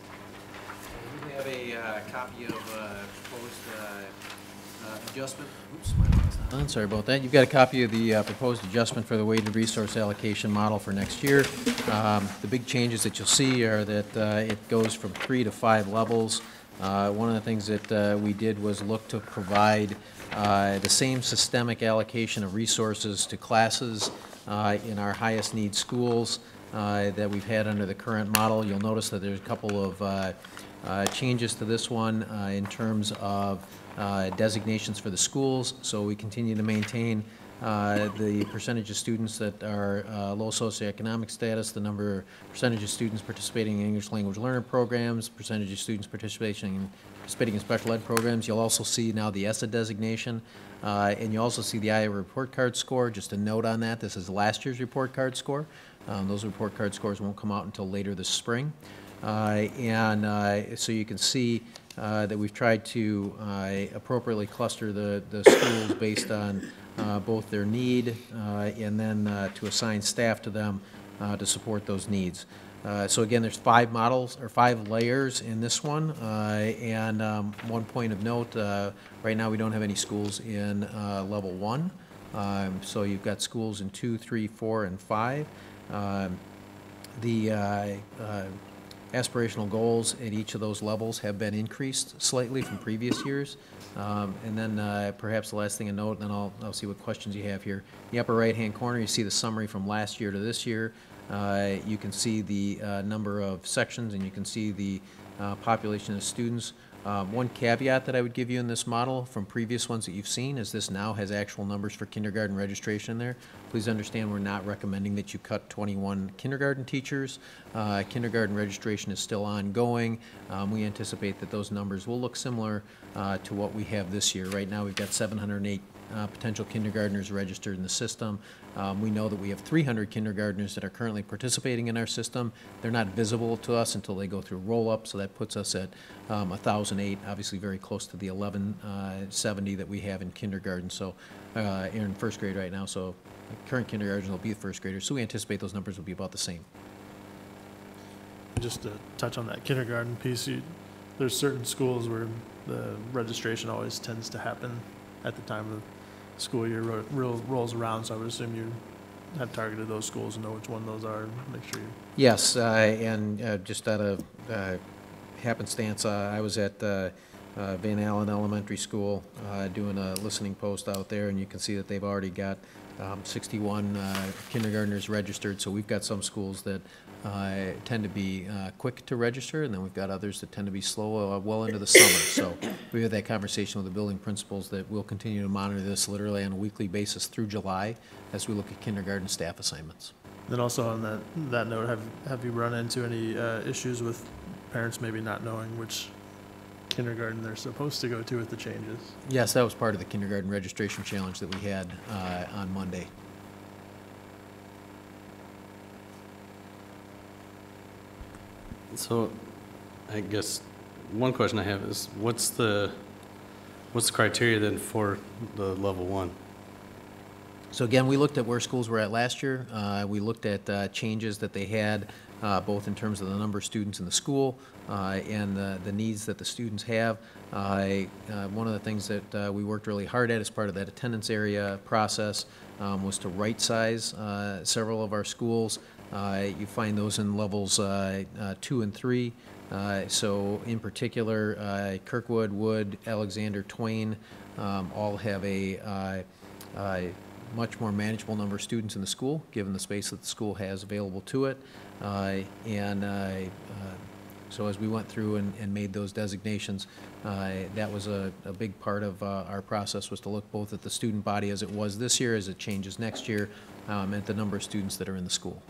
We have a copy of proposed adjustment. Oops, my light's not on. Sorry about that. You've got a copy of the proposed adjustment for the weighted resource allocation model for next year. The big changes that you'll see are that it goes from 3 to 5 levels. One of the things that we did was look to provide the same systemic allocation of resources to classes in our highest need schools that we've had under the current model. You'll notice that there's a couple of changes to this one in terms of designations for the schools. So we continue to maintain the percentage of students that are low socioeconomic status, the percentage of students participating in English language learner programs, percentage of students participating in special ed programs. You'll also see now the ESSA designation, and you also see the Iowa report card score. Just a note on that, this is last year's report card score. Those report card scores won't come out until later this spring. So you can see that we've tried to appropriately cluster the schools based on both their need and then to assign staff to them to support those needs. So again, there's 5 models or 5 layers in this one, and one point of note, right now we don't have any schools in level 1. So you've got schools in 2, 3, 4, and 5. The aspirational goals at each of those levels have been increased slightly from previous years. And then perhaps the last thing to note, and then I'll see what questions you have here. In the upper right-hand corner, you see the summary from last year to this year. You can see the number of sections, and you can see the population of students. One caveat that I would give you in this model from previous ones that you've seen is this now has actual numbers for kindergarten registration there. Please understand we're not recommending that you cut 21 kindergarten teachers. Kindergarten registration is still ongoing. We anticipate that those numbers will look similar to what we have this year. Right now we've got 708 potential kindergartners registered in the system. We know that we have 300 kindergartners that are currently participating in our system. They're not visible to us until they go through roll-up, so that puts us at 1,008, obviously very close to the 1,170 that we have in kindergarten, so in first grade right now. So current kindergartners will be first graders, so we anticipate those numbers will be about the same. Just to touch on that kindergarten piece, there's certain schools where the registration always tends to happen at the time of the school year rolls around, so I would assume you have targeted those schools and know which one those are, make sure you... Yes, and just out of happenstance, I was at Van Allen Elementary School doing a listening post out there, and you can see that they've already got 61 kindergartners registered, so we've got some schools that tend to be quick to register, and then we've got others that tend to be slow well into the summer. So we had that conversation with the building principals that we'll continue to monitor this literally on a weekly basis through July as we look at kindergarten staff assignments. Then also on that note, have you run into any issues with parents maybe not knowing which kindergarten they're supposed to go to with the changes? Yes, that was part of the kindergarten registration challenge that we had on Monday. So I guess one question I have is what's the criteria then for the level 1? So again, we looked at where schools were at last year. We looked at changes that they had both in terms of the number of students in the school and the needs that the students have. One of the things that we worked really hard at as part of that attendance area process was to right size several of our schools. You find those in levels 2 and 3. So in particular, Kirkwood, Wood, Alexander, Twain all have a much more manageable number of students in the school, given the space that the school has available to it. So as we went through and made those designations, that was a big part of our process, was to look both at the student body as it was this year, as it changes next year, at the number of students that are in the school.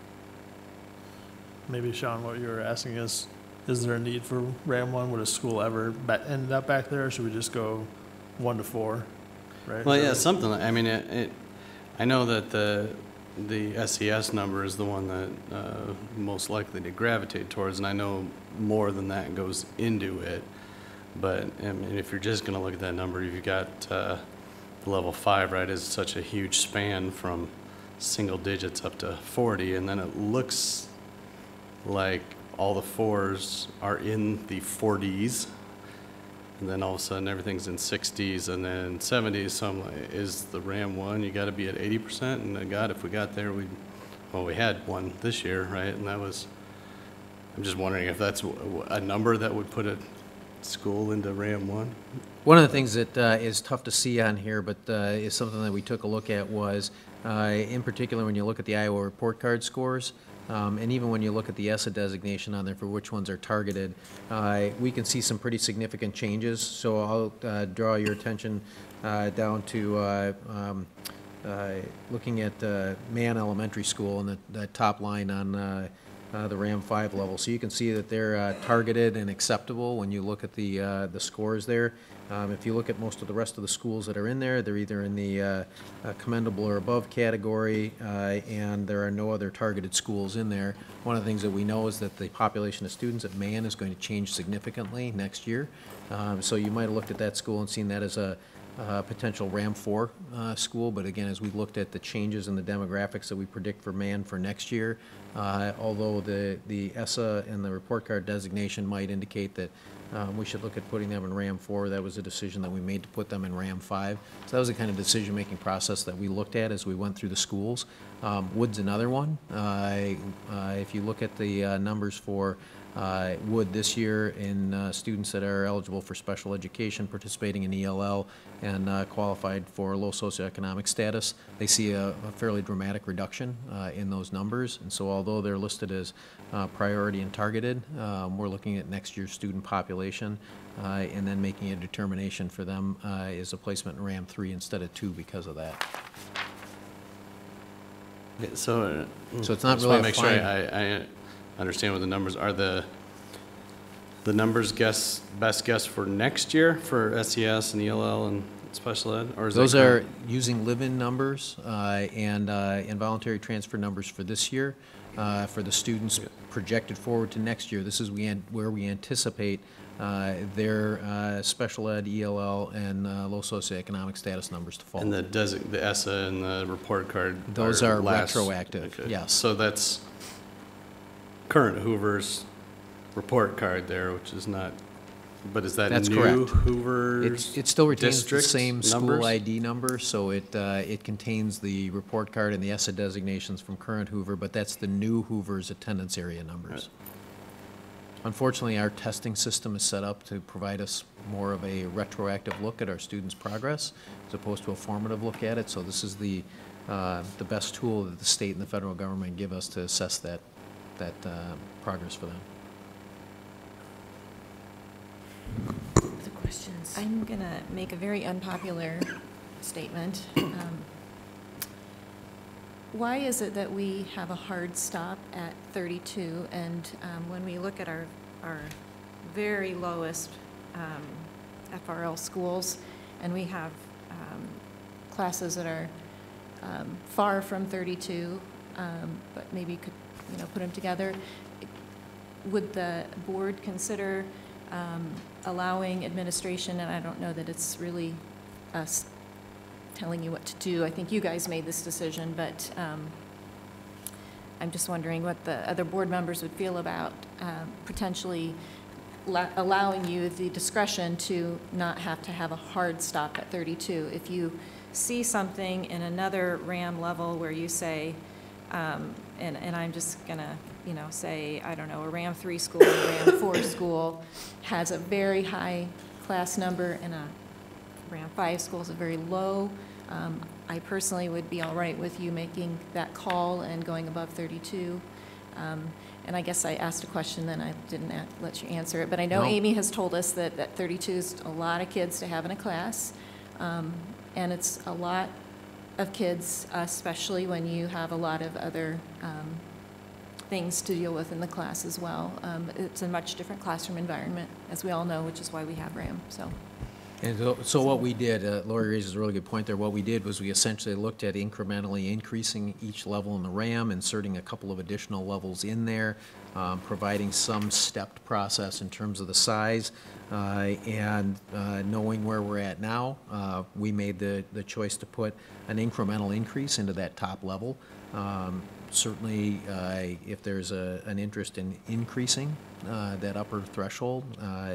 Maybe, Sean, what you were asking is is there a need for Ram 1? Would a school ever end up back there, or should we just go 1 to 4? Right? Well, yeah, something. I mean, I know that the SES number is the one that most likely to gravitate towards, and I know more than that goes into it. But I mean, if you're just going to look at that number, you've got level 5, right, is such a huge span from single digits up to 40, and then it looks like all the 4s are in the 40s, and then all of a sudden everything's in 60s and then 70s. So I'm like, is the Ram 1, you got to be at 80%? And God, if we got there, we had one this year, right? And that was, I'm just wondering if that's a number that would put a school into Ram 1. One of the things that is tough to see on here, but is something that we took a look at was, in particular, when you look at the Iowa report card scores, and even when you look at the ESSA designation on there for which ones are targeted, we can see some pretty significant changes. So I'll draw your attention down to looking at Mann Elementary School and the top line on the Ram 5 level. So you can see that they're targeted and acceptable when you look at the scores there. If you look at most of the rest of the schools that are in there, they're either in the commendable or above category, and there are no other targeted schools in there. One of the things that we know is that the population of students at Mann is going to change significantly next year. So you might have looked at that school and seen that as a potential Ram 4 school, but again, as we looked at the changes in the demographics that we predict for Mann for next year, although the ESSA and the report card designation might indicate that we should look at putting them in Ram 4, that was a decision that we made to put them in Ram 5. So that was the kind of decision-making process that we looked at as we went through the schools. Wood's another one. If you look at the numbers for Wood this year in students that are eligible for special education, participating in ELL, and qualified for low socioeconomic status, they see a fairly dramatic reduction in those numbers. And so although they're listed as priority and targeted, we're looking at next year's student population and then making a determination for them as a placement in Ram 3 instead of 2 because of that. Okay, so it's not just really want to make sure I understand what the numbers are. The numbers best guess for next year for SES and ELL and special ed, or is those are using live-in numbers and involuntary transfer numbers for this year for the students projected forward to next year. This is where we anticipate their special ed, ELL, and low socioeconomic status numbers to fall. And the ESSA and the report card. Those are retroactive. Okay. Yes. So that's current Hoover's report card there, which is not. But is that That's new correct. Hoover's It still retains the district same numbers? school ID number, so it contains the report card and the ESSA designations from current Hoover, but that's the new Hoover's attendance area numbers. Right. Unfortunately, our testing system is set up to provide us more of a retroactive look at our students' progress as opposed to a formative look at it, so this is the best tool that the state and the federal government give us to assess that progress for them. Other questions? I'm going to make a very unpopular statement. Why is it that we have a hard stop at 32, and when we look at our very lowest FRL schools, and we have classes that are far from 32, but maybe could put them together, would the board consider allowing administration, and I don't know that it's really us telling you what to do. I think you guys made this decision, but I'm just wondering what the other board members would feel about potentially allowing you the discretion to not have to have a hard stop at 32. If you see something in another RAM level where you say, and I'm just going to say, I don't know, a RAM 3 school or a RAM 4 school has a very high class number and a RAM 5 school is a very low. I personally would be all right with you making that call and going above 32. And I guess I asked a question, then I didn't let you answer it. But I know Amy has told us that 32 is a lot of kids to have in a class. And it's a lot of kids, especially when you have a lot of other things to deal with in the class as well. It's a much different classroom environment, as we all know, which is why we have RAM. And so what we did, Lori raises a really good point there. What we did was we essentially looked at incrementally increasing each level in the RAM, inserting a couple of additional levels in there, providing some stepped process in terms of the size, and knowing where we're at now, we made the choice to put an incremental increase into that top level. Certainly, if there's an interest in increasing that upper threshold,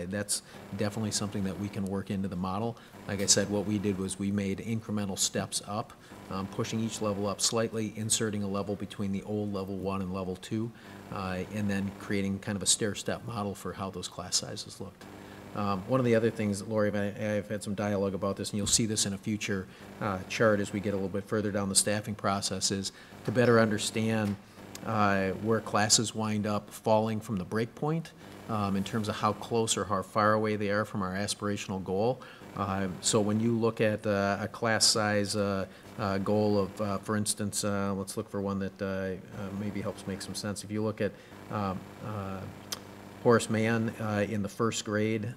that's definitely something that we can work into the model. Like I said, what we did was we made incremental steps up, pushing each level up slightly, inserting a level between the old level 1 and level 2, and then creating kind of a stair-step model for how those class sizes looked. One of the other things, Lori, I've had some dialogue about this, and you'll see this in a future chart as we get a little bit further down the staffing process, is to better understand where classes wind up falling from the break point in terms of how close or how far away they are from our aspirational goal. So when you look at a class size goal of, for instance, let's look for one that maybe helps make some sense. If you look at Horace Mann in the first grade,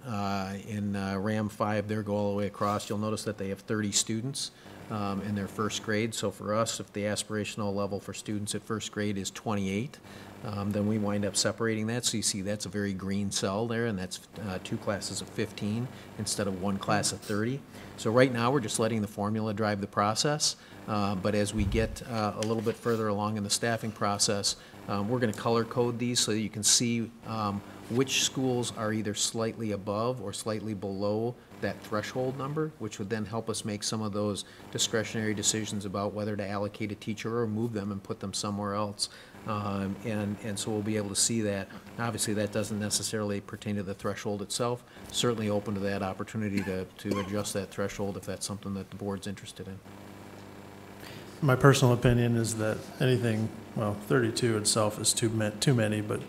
in RAM 5, their goal all the way across, you'll notice that they have 30 students in their first grade. So for us, if the aspirational level for students at first grade is 28, then we wind up separating that. So you see that's a very green cell there, and that's 2 classes of 15 instead of 1 class of 30. So right now we're just letting the formula drive the process, but as we get a little bit further along in the staffing process, we're going to color code these so that you can see which schools are either slightly above or slightly below that threshold number, which would then help us make some of those discretionary decisions about whether to allocate a teacher or move them and put them somewhere else. And so we'll be able to see that. Obviously, that doesn't necessarily pertain to the threshold itself. Certainly open to that opportunity to adjust that threshold if that's something that the board's interested in. My personal opinion is that anything, well, 32 itself is too many, but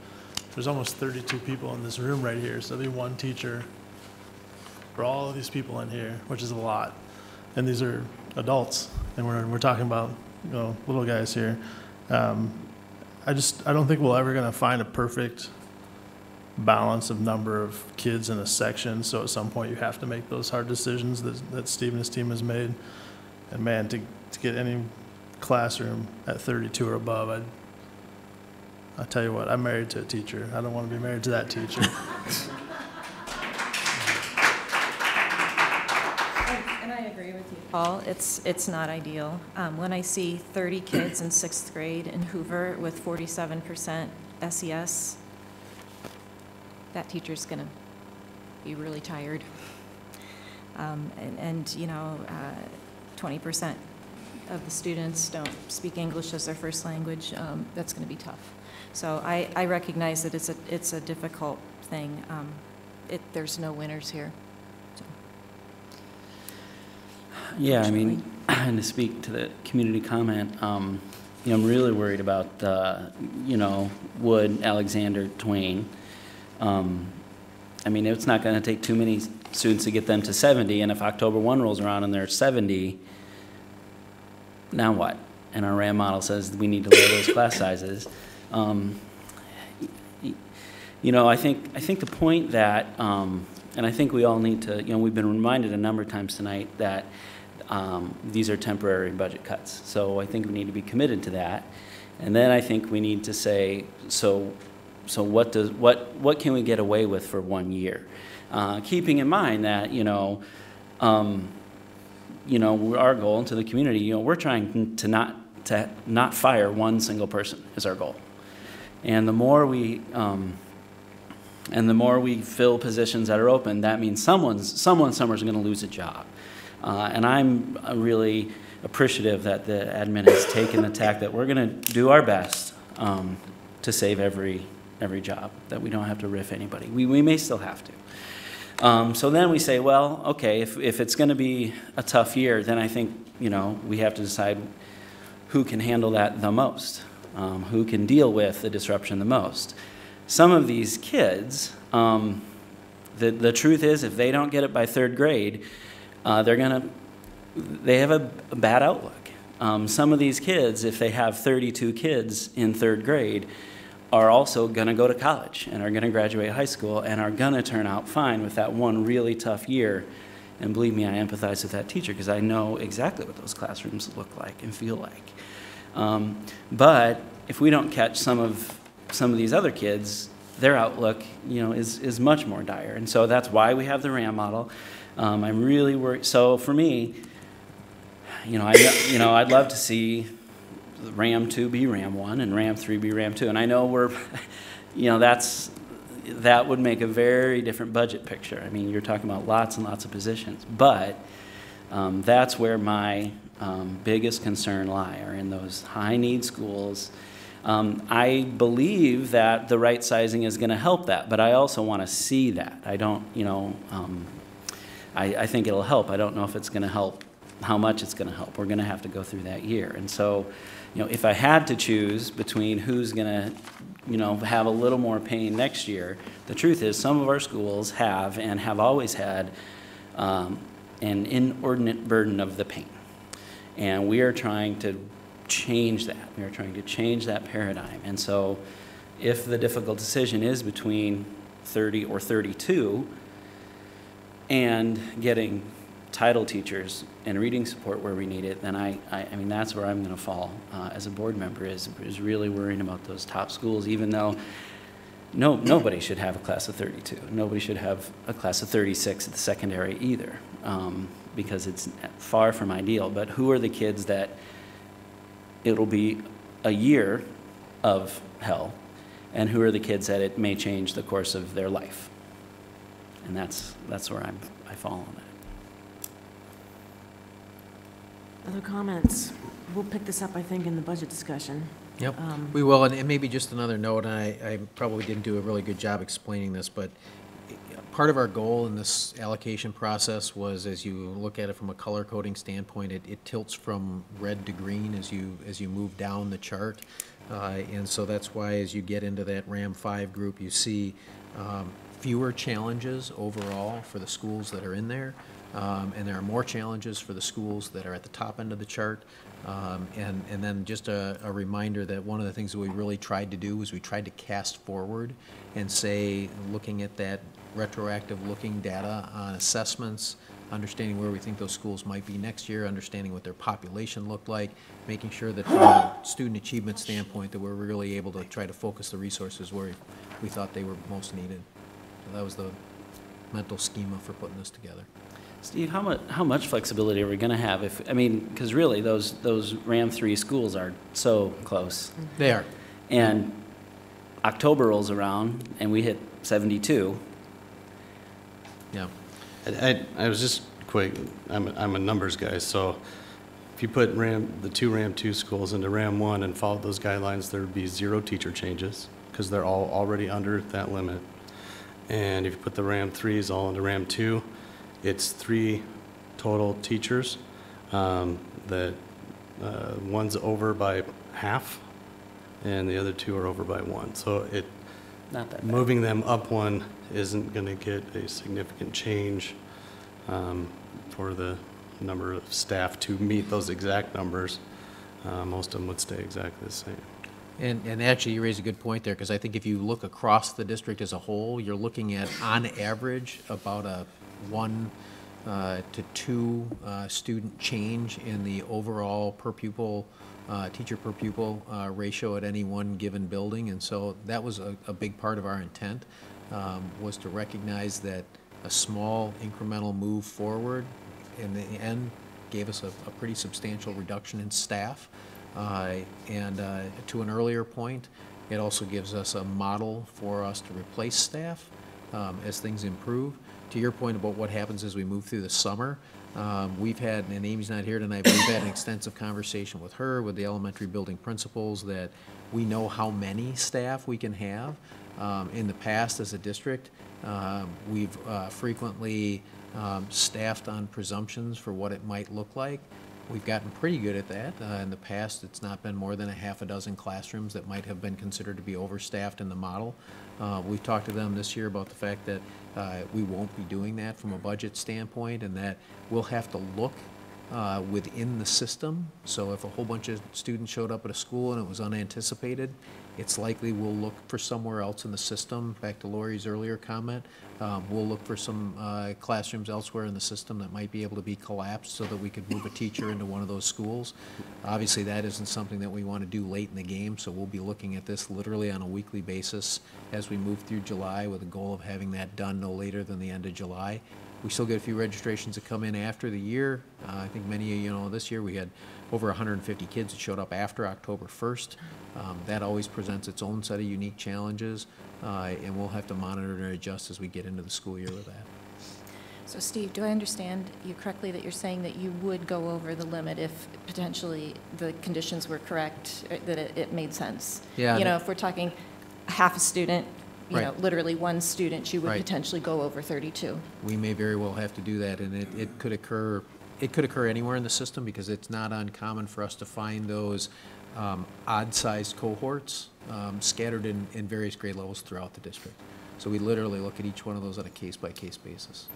there's almost 32 people in this room right here, so there'll be 1 teacher for all of these people in here, which is a lot. And these are adults, and we're talking about, you know, little guys here. I don't think we're ever going to find a perfect balance of number of kids in a section, so at some point you have to make those hard decisions that Steve and his team has made. And man, to get any classroom at 32 or above, I'll tell you what, I'm married to a teacher. I don't want to be married to that teacher. And I agree with you, Paul. It's not ideal. When I see 30 kids in 6th grade in Hoover with 47% SES, that teacher's going to be really tired. And you know, 20% of the students don't speak English as their first language. That's going to be tough. So I recognize that it's a difficult thing. There's no winners here. So. Yeah, I mean, and to speak to the community comment, you know, I'm really worried about, you know, Wood, Alexander, Twain. I mean, it's not going to take too many students to get them to 70, and if October 1 rolls around and they're 70, now what? And our RAM model says we need to lower those class sizes. You know, I think the point that, and I think we all need to, you know, we've been reminded a number of times tonight that these are temporary budget cuts. So I think we need to be committed to that. And then I think we need to say, so what can we get away with for 1 year? Keeping in mind that, you know, our goal to the community, you know, we're trying to not fire 1 single person is our goal. And the more we fill positions that are open, that means someone somewhere's going to lose a job. And I'm really appreciative that the admin has taken the tack that we're going to do our best to save every job, that we don't have to riff anybody. We may still have to. So then we say, well, okay, if it's going to be a tough year, then I think, you know, we have to decide who can handle that the most, who can deal with the disruption the most. Some of these kids, the truth is, if they don't get it by 3rd grade, they have a bad outlook. Some of these kids, if they have 32 kids in 3rd grade, are also going to go to college and are going to graduate high school and are going to turn out fine with that one really tough year. And believe me, I empathize with that teacher because I know exactly what those classrooms look like and feel like. But if we don't catch some of these other kids, their outlook, is much more dire. And so that's why we have the RAM model. I'm really worried. So for me, I'd love to see RAM 2 be RAM 1 and RAM 3 be RAM 2. And I know that would make a very different budget picture. I mean, you're talking about lots and lots of positions. But that's where my biggest concern lie, are in those high-need schools. I believe that the right sizing is going to help that, but I also want to see that. I don't, I think it'll help. I don't know if it's going to help, how much it's going to help. We're going to have to go through that year. And so, if I had to choose between who's going to, have a little more pain next year, the truth is some of our schools have and have always had an inordinate burden of the pain. And we are trying to change that. We are trying to change that paradigm. And so if the difficult decision is between 30 or 32 and getting title teachers and reading support where we need it, then I mean, that's where I'm going to fall as a board member, is really worrying about those top schools, even though nobody should have a class of 32. Nobody should have a class of 36 at the secondary either, because it's far from ideal. But who are the kids that it'll be a year of hell, and who are the kids that it may change the course of their life? And that's where I fall on that. Other comments? We'll pick this up, I think, in the budget discussion. Yep, we will. And maybe just another note, and I probably didn't do a really good job explaining this, but part of our goal in this allocation process was, as you look at it from a color coding standpoint, it tilts from red to green as you move down the chart. And so that's why as you get into that RAM 5 group, you see fewer challenges overall for the schools that are in there. And there are more challenges for the schools that are at the top end of the chart. And then just a reminder that one of the things that we really tried to do was we tried to cast forward and say, looking at that retroactive looking data on assessments, understanding where we think those schools might be next year, understanding what their population looked like, making sure that from a student achievement standpoint that we're really able to try to focus the resources where we thought they were most needed. So that was the mental schema for putting this together. Steve, how much flexibility are we going to have? Because really those RAM 3 schools are so close. They are. And October rolls around and we hit 72. Yeah. I was just quick. I'm a numbers guy, so if you put the two RAM 2 schools into RAM 1 and followed those guidelines, there would be 0 teacher changes because they're all already under that limit. And if you put the RAM 3s all into RAM 2, it's 3 total teachers. That one's over by half, and the other 2 are over by 1. So not that bad. Moving them up 1 isn't going to get a significant change for the number of staff to meet those exact numbers. Most of them would stay exactly the same. And actually, you raise a good point there, because I think if you look across the district as a whole, you're looking at, on average, about a 1 to 2 student change in the overall per pupil, teacher per pupil ratio at any one given building. And so that was a big part of our intent, was to recognize that a small incremental move forward in the end gave us a pretty substantial reduction in staff. And to an earlier point, it also gives us a model for us to replace staff as things improve. To your point about what happens as we move through the summer, we've had, and Amy's not here tonight, but we've had an extensive conversation with her, with the elementary building principals, that we know how many staff we can have. In the past, as a district, we've frequently staffed on presumptions for what it might look like. We've gotten pretty good at that. In the past, it's not been more than a half a dozen classrooms that might have been considered to be overstaffed in the model. We've talked to them this year about the fact that we won't be doing that from a budget standpoint, and that we'll have to look within the system. So if a whole bunch of students showed up at a school and it was unanticipated, it's likely we'll look for somewhere else in the system. Back to Lori's earlier comment, we'll look for some classrooms elsewhere in the system that might be able to be collapsed so that we could move a teacher into one of those schools. Obviously, that isn't something that we want to do late in the game, so we'll be looking at this literally on a weekly basis as we move through July with a goal of having that done no later than the end of July. We still get a few registrations that come in after the year. I think many of you know this year we had over 150 kids that showed up after October 1st. That always presents its own set of unique challenges, and we'll have to monitor and adjust as we get into the school year with that. So Steve, do I understand you correctly that you're saying that you would go over the limit if potentially the conditions were correct, that it made sense? Yeah. You know, if we're talking half a student, you Right. know, literally one student, you would Right. potentially go over 32. We may very well have to do that, and it could occur. It could occur anywhere in the system because it's not uncommon for us to find those odd-sized cohorts scattered in various grade levels throughout the district. So we literally look at each one of those on a case-by-case basis.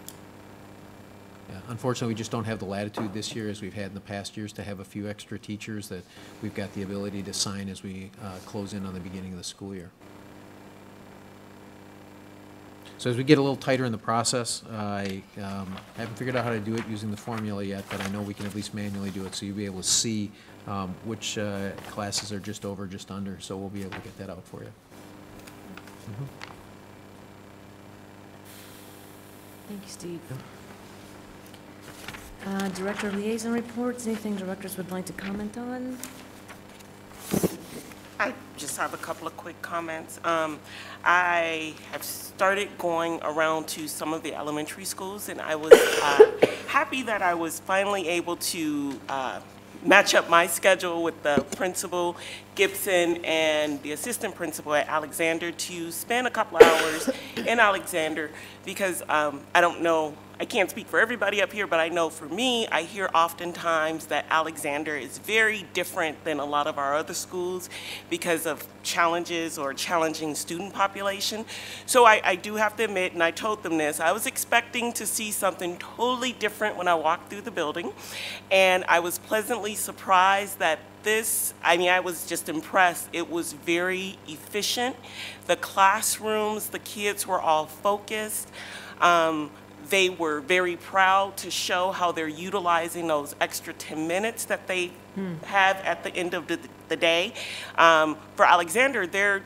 Yeah, unfortunately, we just don't have the latitude this year as we've had in the past years to have a few extra teachers that we've got the ability to sign as we close in on the beginning of the school year. So as we get a little tighter in the process, I haven't figured out how to do it using the formula yet, but I know we can at least manually do it, so you'll be able to see which classes are just over, just under, so we'll be able to get that out for you. Thank you, Steve. Director liaison reports, anything directors would like to comment on? I just have a couple of quick comments. I have started going around to some of the elementary schools, and I was happy that I was finally able to match up my schedule with the principal, Gibson, and the assistant principal at Alexander to spend a couple of hours in Alexander because I don't know, I can't speak for everybody up here, but I know for me, I hear oftentimes that Alexander is very different than a lot of our other schools because of challenges or challenging student population. So I do have to admit, and I told them this, I was expecting to see something totally different when I walked through the building, and I was pleasantly surprised that I was just impressed. It was very efficient. The classrooms, the kids were all focused. They were very proud to show how they're utilizing those extra 10 minutes that they have at the end of the day. For Alexander, they're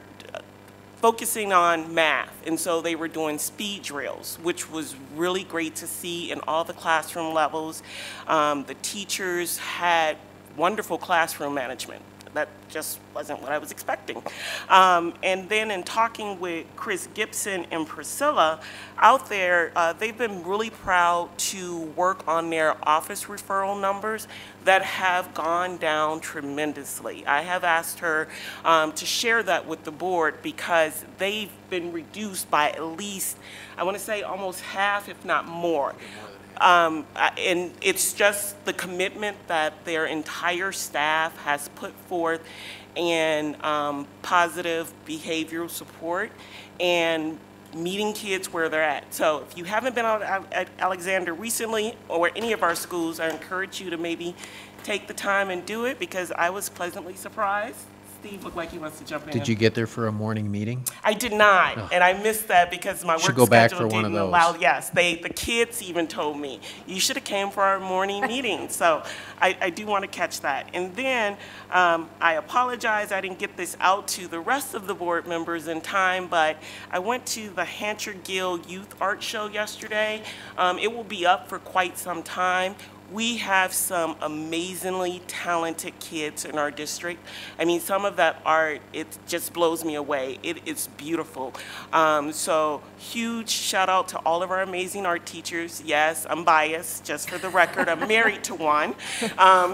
focusing on math, and so they were doing speed drills, which was really great to see in all the classroom levels. The teachers had wonderful classroom management. That just wasn't what I was expecting. And then in talking with Chris Gibson and Priscilla out there, they've been really proud to work on their office referral numbers that have gone down tremendously. I have asked her to share that with the board because they've been reduced by at least, I want to say almost half, if not more. And it's just the commitment that their entire staff has put forth and positive behavioral support and meeting kids where they're at. So if you haven't been out at Alexander recently or any of our schools, I encourage you to maybe take the time and do it because I was pleasantly surprised. Steve looked like he wants to jump in. Did you get there for a morning meeting? I did not, and I missed that because my work Should go back schedule for one of didn't those. allow. Yes, the kids even told me, you should have came for our morning meeting. So I do want to catch that. And then I apologize, I didn't get this out to the rest of the board members in time, but I went to the Hancher Gill Youth Art Show yesterday. It will be up for quite some time. We have some amazingly talented kids in our district. I mean, some of that art, it just blows me away. It is beautiful. So huge shout out to all of our amazing art teachers. Yes, I'm biased, just for the record. I'm married to one.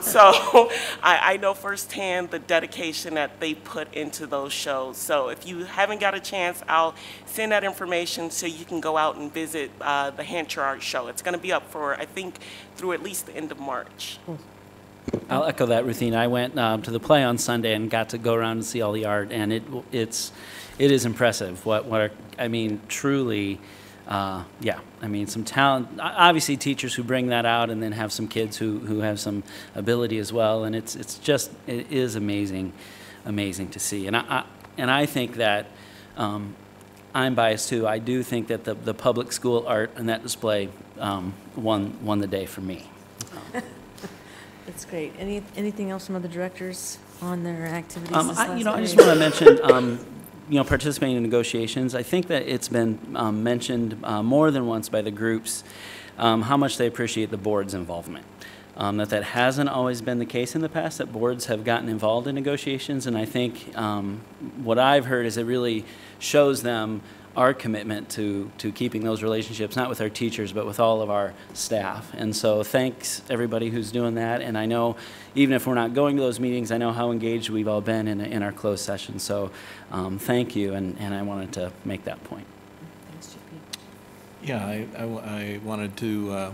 So I know firsthand the dedication that they put into those shows. So if you haven't got a chance, I'll send that information so you can go out and visit the Hancher Art Show. It's going to be up for, I think, through at least the end of March. I'll echo that, Ruthine. I went to the play on Sunday and got to go around and see all the art, and it is impressive. I mean, truly, yeah, I mean, some talent, obviously teachers who bring that out, and then have some kids who have some ability as well, and it is amazing to see. And I think that, I'm biased too, I do think that the public school art and that display won the day for me. That's great. Anything else from other directors on their activities this last I day? just want to mention, participating in negotiations. I think that it's been mentioned more than once by the groups how much they appreciate the board's involvement. That hasn't always been the case in the past, that boards have gotten involved in negotiations, and I think what I've heard is it really shows them our commitment to keeping those relationships, not with our teachers, but with all of our staff. And so thanks everybody who's doing that, and I know even if we're not going to those meetings, I know how engaged we've all been in our closed session. So thank you, and I wanted to make that point. Thanks, JP. Yeah, I wanted to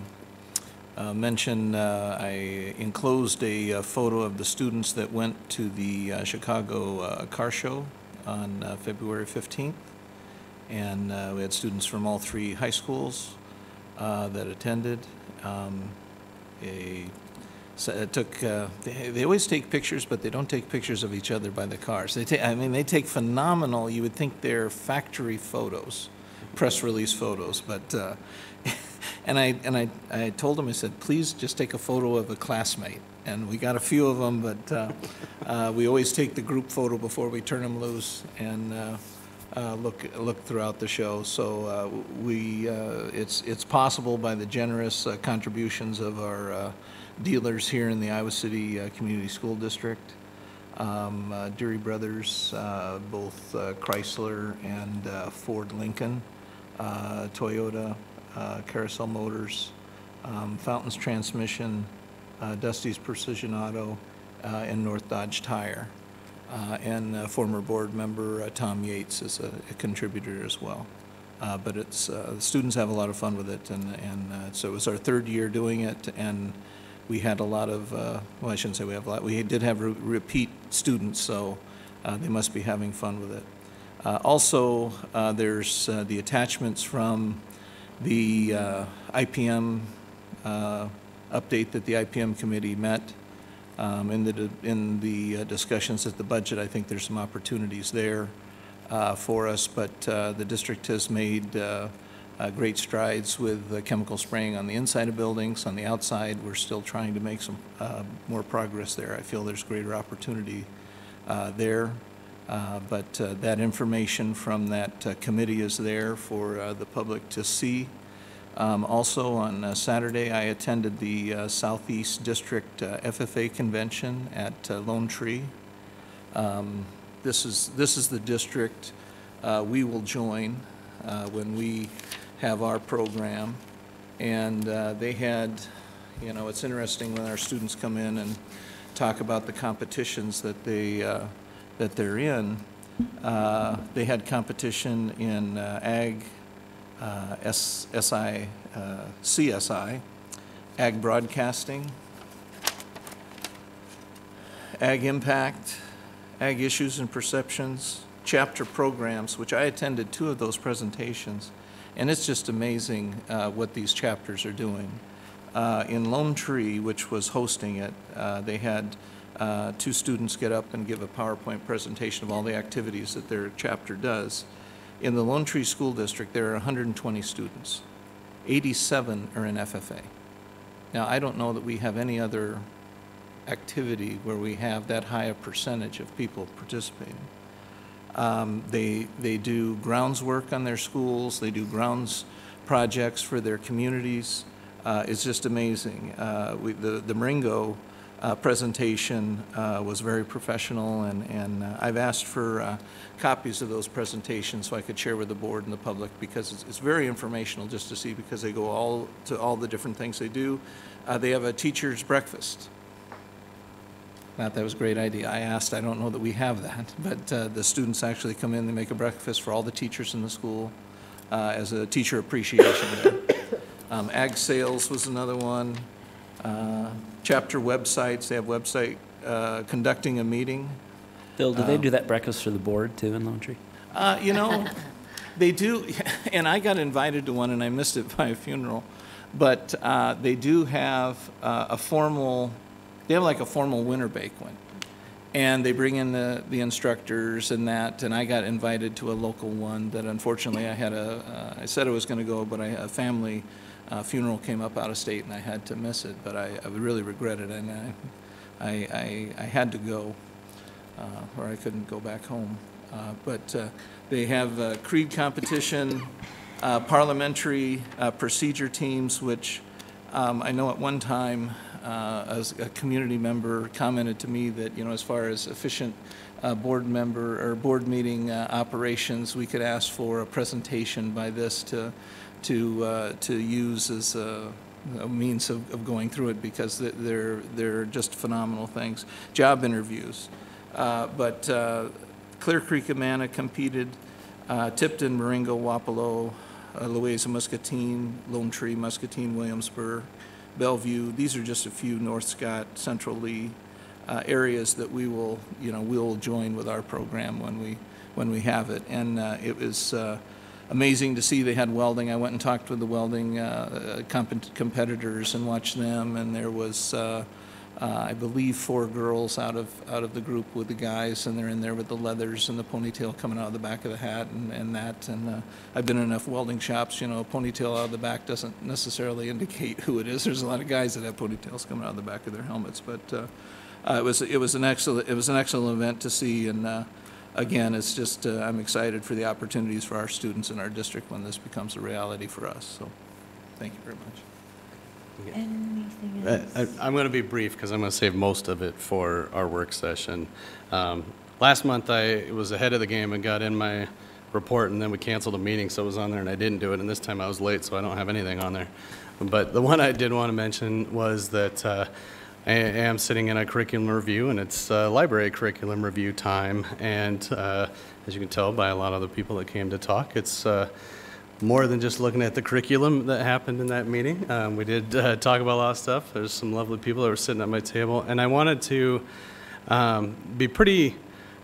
mention, I enclosed a photo of the students that went to the Chicago car show on February 15th. And we had students from all 3 high schools that attended. They always take pictures, but they don't take pictures of each other by the cars. They take phenomenal, you would think they're factory photos, press release photos, but and I told them, I said, please just take a photo of a classmate. And we got a few of them, but we always take the group photo before we turn them loose and look throughout the show. So it's possible by the generous contributions of our dealers here in the Iowa City Community School District. Deary Brothers, both Chrysler and Ford Lincoln, Toyota, Carousel Motors, Fountains Transmission, Dusty's Precision Auto, and North Dodge Tire. And former board member Tom Yates is a contributor as well. But the students have a lot of fun with it, and so it was our 3rd year doing it, and we had a lot of, well, I shouldn't say we have a lot, we did have repeat students, so they must be having fun with it. Also, there's the attachments from the IPM update that the IPM committee met. In the discussions at the budget, I think there's some opportunities there for us, but the district has made great strides with chemical spraying on the inside of buildings. On the outside, we're still trying to make some more progress there. I feel there's greater opportunity there, but that information from that committee is there for the public to see. Also on Saturday, I attended the Southeast District FFA convention at Lone Tree. This is the district we will join when we have our program, and they had, it's interesting when our students come in and talk about the competitions that they're in. They had competition in ag. CSI, Ag Broadcasting, Ag Impact, Ag Issues and Perceptions, chapter programs, which I attended 2 of those presentations, and it's just amazing what these chapters are doing. In Lone Tree, which was hosting it, they had 2 students get up and give a PowerPoint presentation of all the activities that their chapter does. In the Lone Tree School District, there are 120 students. 87 are in FFA. Now, I don't know that we have any other activity where we have that high a percentage of people participating. They do grounds work on their schools. They do grounds projects for their communities. It's just amazing. The Maringo presentation was very professional, and I've asked for copies of those presentations so I could share with the board and the public, because it's very informational just to see, because they go to all the different things they do. They have a teacher's breakfast. Thought that was a great idea. I asked, I don't know that we have that, but the students actually come in, they make a breakfast for all the teachers in the school as a teacher appreciation day. Ag sales was another one. Chapter websites, they have website conducting a meeting. Bill, do they do that breakfast for the board too in Lone Tree? They do, and I got invited to one and I missed it by a funeral, but they do have a formal, they have like a formal winter banquet. And they bring in the instructors and that, and I got invited to a local one that unfortunately I had I said I was going to go, but a family funeral came up out of state and I had to miss it, but I really regret it, and I had to go, or I couldn't go back home. But they have creed competition, parliamentary procedure teams, which I know at one time as a community member commented to me that, you know, as far as efficient board member or board meeting operations, we could ask for a presentation by this to use as a means of going through it, because they're just phenomenal things. Job interviews, but Clear Creek, Amana competed, Tipton, Marengo, Wapello, Loaiza, Muscatine, Lone Tree, Muscatine, Williamsburg, Bellevue. These are just a few North Scott, Central Lee areas that we will, you know, we'll join with our program when we have it. And it was amazing to see they had welding. I went and talked with the welding competitors and watched them, and there was I believe 4 girls out of the group with the guys, and they're in there with the leathers and the ponytail coming out of the back of the hat and that. And I've been in enough welding shops, you know, a ponytail out of the back doesn't necessarily indicate who it is. There's a lot of guys that have ponytails coming out of the back of their helmets, but it was an excellent event to see. And again, it's just I'm excited for the opportunities for our students in our district when this becomes a reality for us. So thank you very much. Anything else? I'm going to be brief because I'm going to save most of it for our work session. Last month I was ahead of the game and got in my report, and then we canceled a meeting, so it was on there and I didn't do it, and this time I was late, so I don't have anything on there. But the one I did want to mention was that I am sitting in a curriculum review, and it's library curriculum review time, and as you can tell by a lot of the people that came to talk, it's more than just looking at the curriculum that happened in that meeting. We did talk about a lot of stuff. There's some lovely people that were sitting at my table, and I wanted to be pretty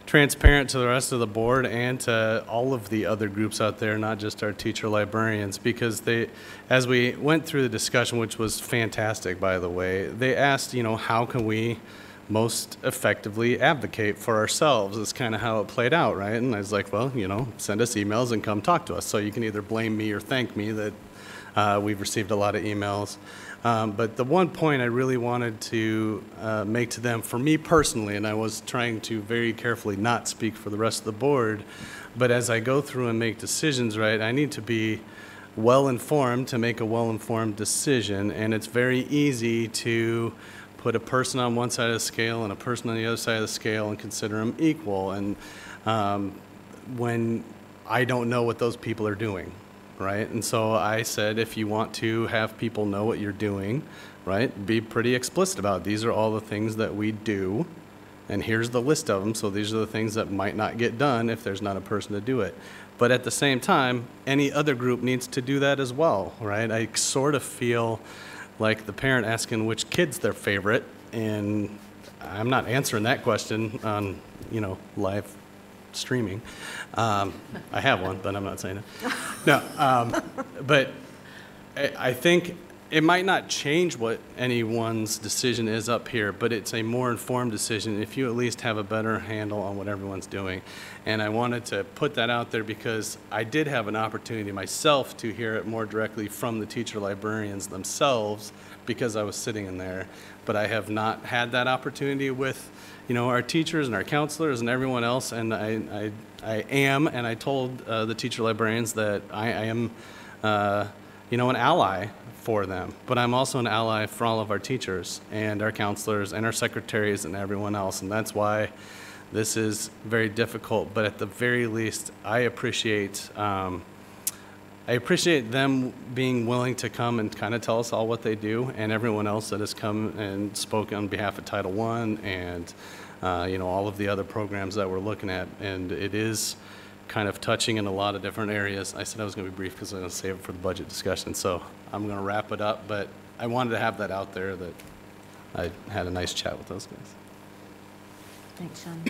transparent to the rest of the board and to all of the other groups out there, not just our teacher librarians, because they, as we went through the discussion, which was fantastic, by the way, they asked, you know, how can we most effectively advocate for ourselves? Is kind of how it played out, right? And I was like, well, you know, send us emails and come talk to us. So you can either blame me or thank me that we've received a lot of emails. But the one point I really wanted to make to them, for me personally, and I was trying to very carefully not speak for the rest of the board, but as I go through and make decisions, right, I need to be well-informed to make a well-informed decision, and it's very easy to put a person on one side of the scale and a person on the other side of the scale and consider them equal, and when I don't know what those people are doing, right? And so I said, if you want to have people know what you're doing, right, be pretty explicit about it. These are all the things that we do, and here's the list of them, so these are the things that might not get done if there's not a person to do it. But at the same time, any other group needs to do that as well, right? I sort of feel like the parent asking which kid's their favorite, and I'm not answering that question on, you know, live streaming. I have one, but I'm not saying it. No, but I think it might not change what anyone's decision is up here, but it's a more informed decision if you at least have a better handle on what everyone's doing. And I wanted to put that out there because I did have an opportunity myself to hear it more directly from the teacher librarians themselves because I was sitting in there. But I have not had that opportunity with, you know, our teachers and our counselors and everyone else. And I am, and I told the teacher librarians that I am, you know, an ally for them, but I'm also an ally for all of our teachers and our counselors and our secretaries and everyone else, and that's why this is very difficult. But at the very least, I appreciate them being willing to come and kind of tell us all what they do, and everyone else that has come and spoken on behalf of Title I and you know, all of the other programs that we're looking at. And it is kind of touching in a lot of different areas. I said I was going to be brief because I'm going to save it for the budget discussion, so I'm going to wrap it up, but I wanted to have that out there that I had a nice chat with those guys. Thanks, Sean.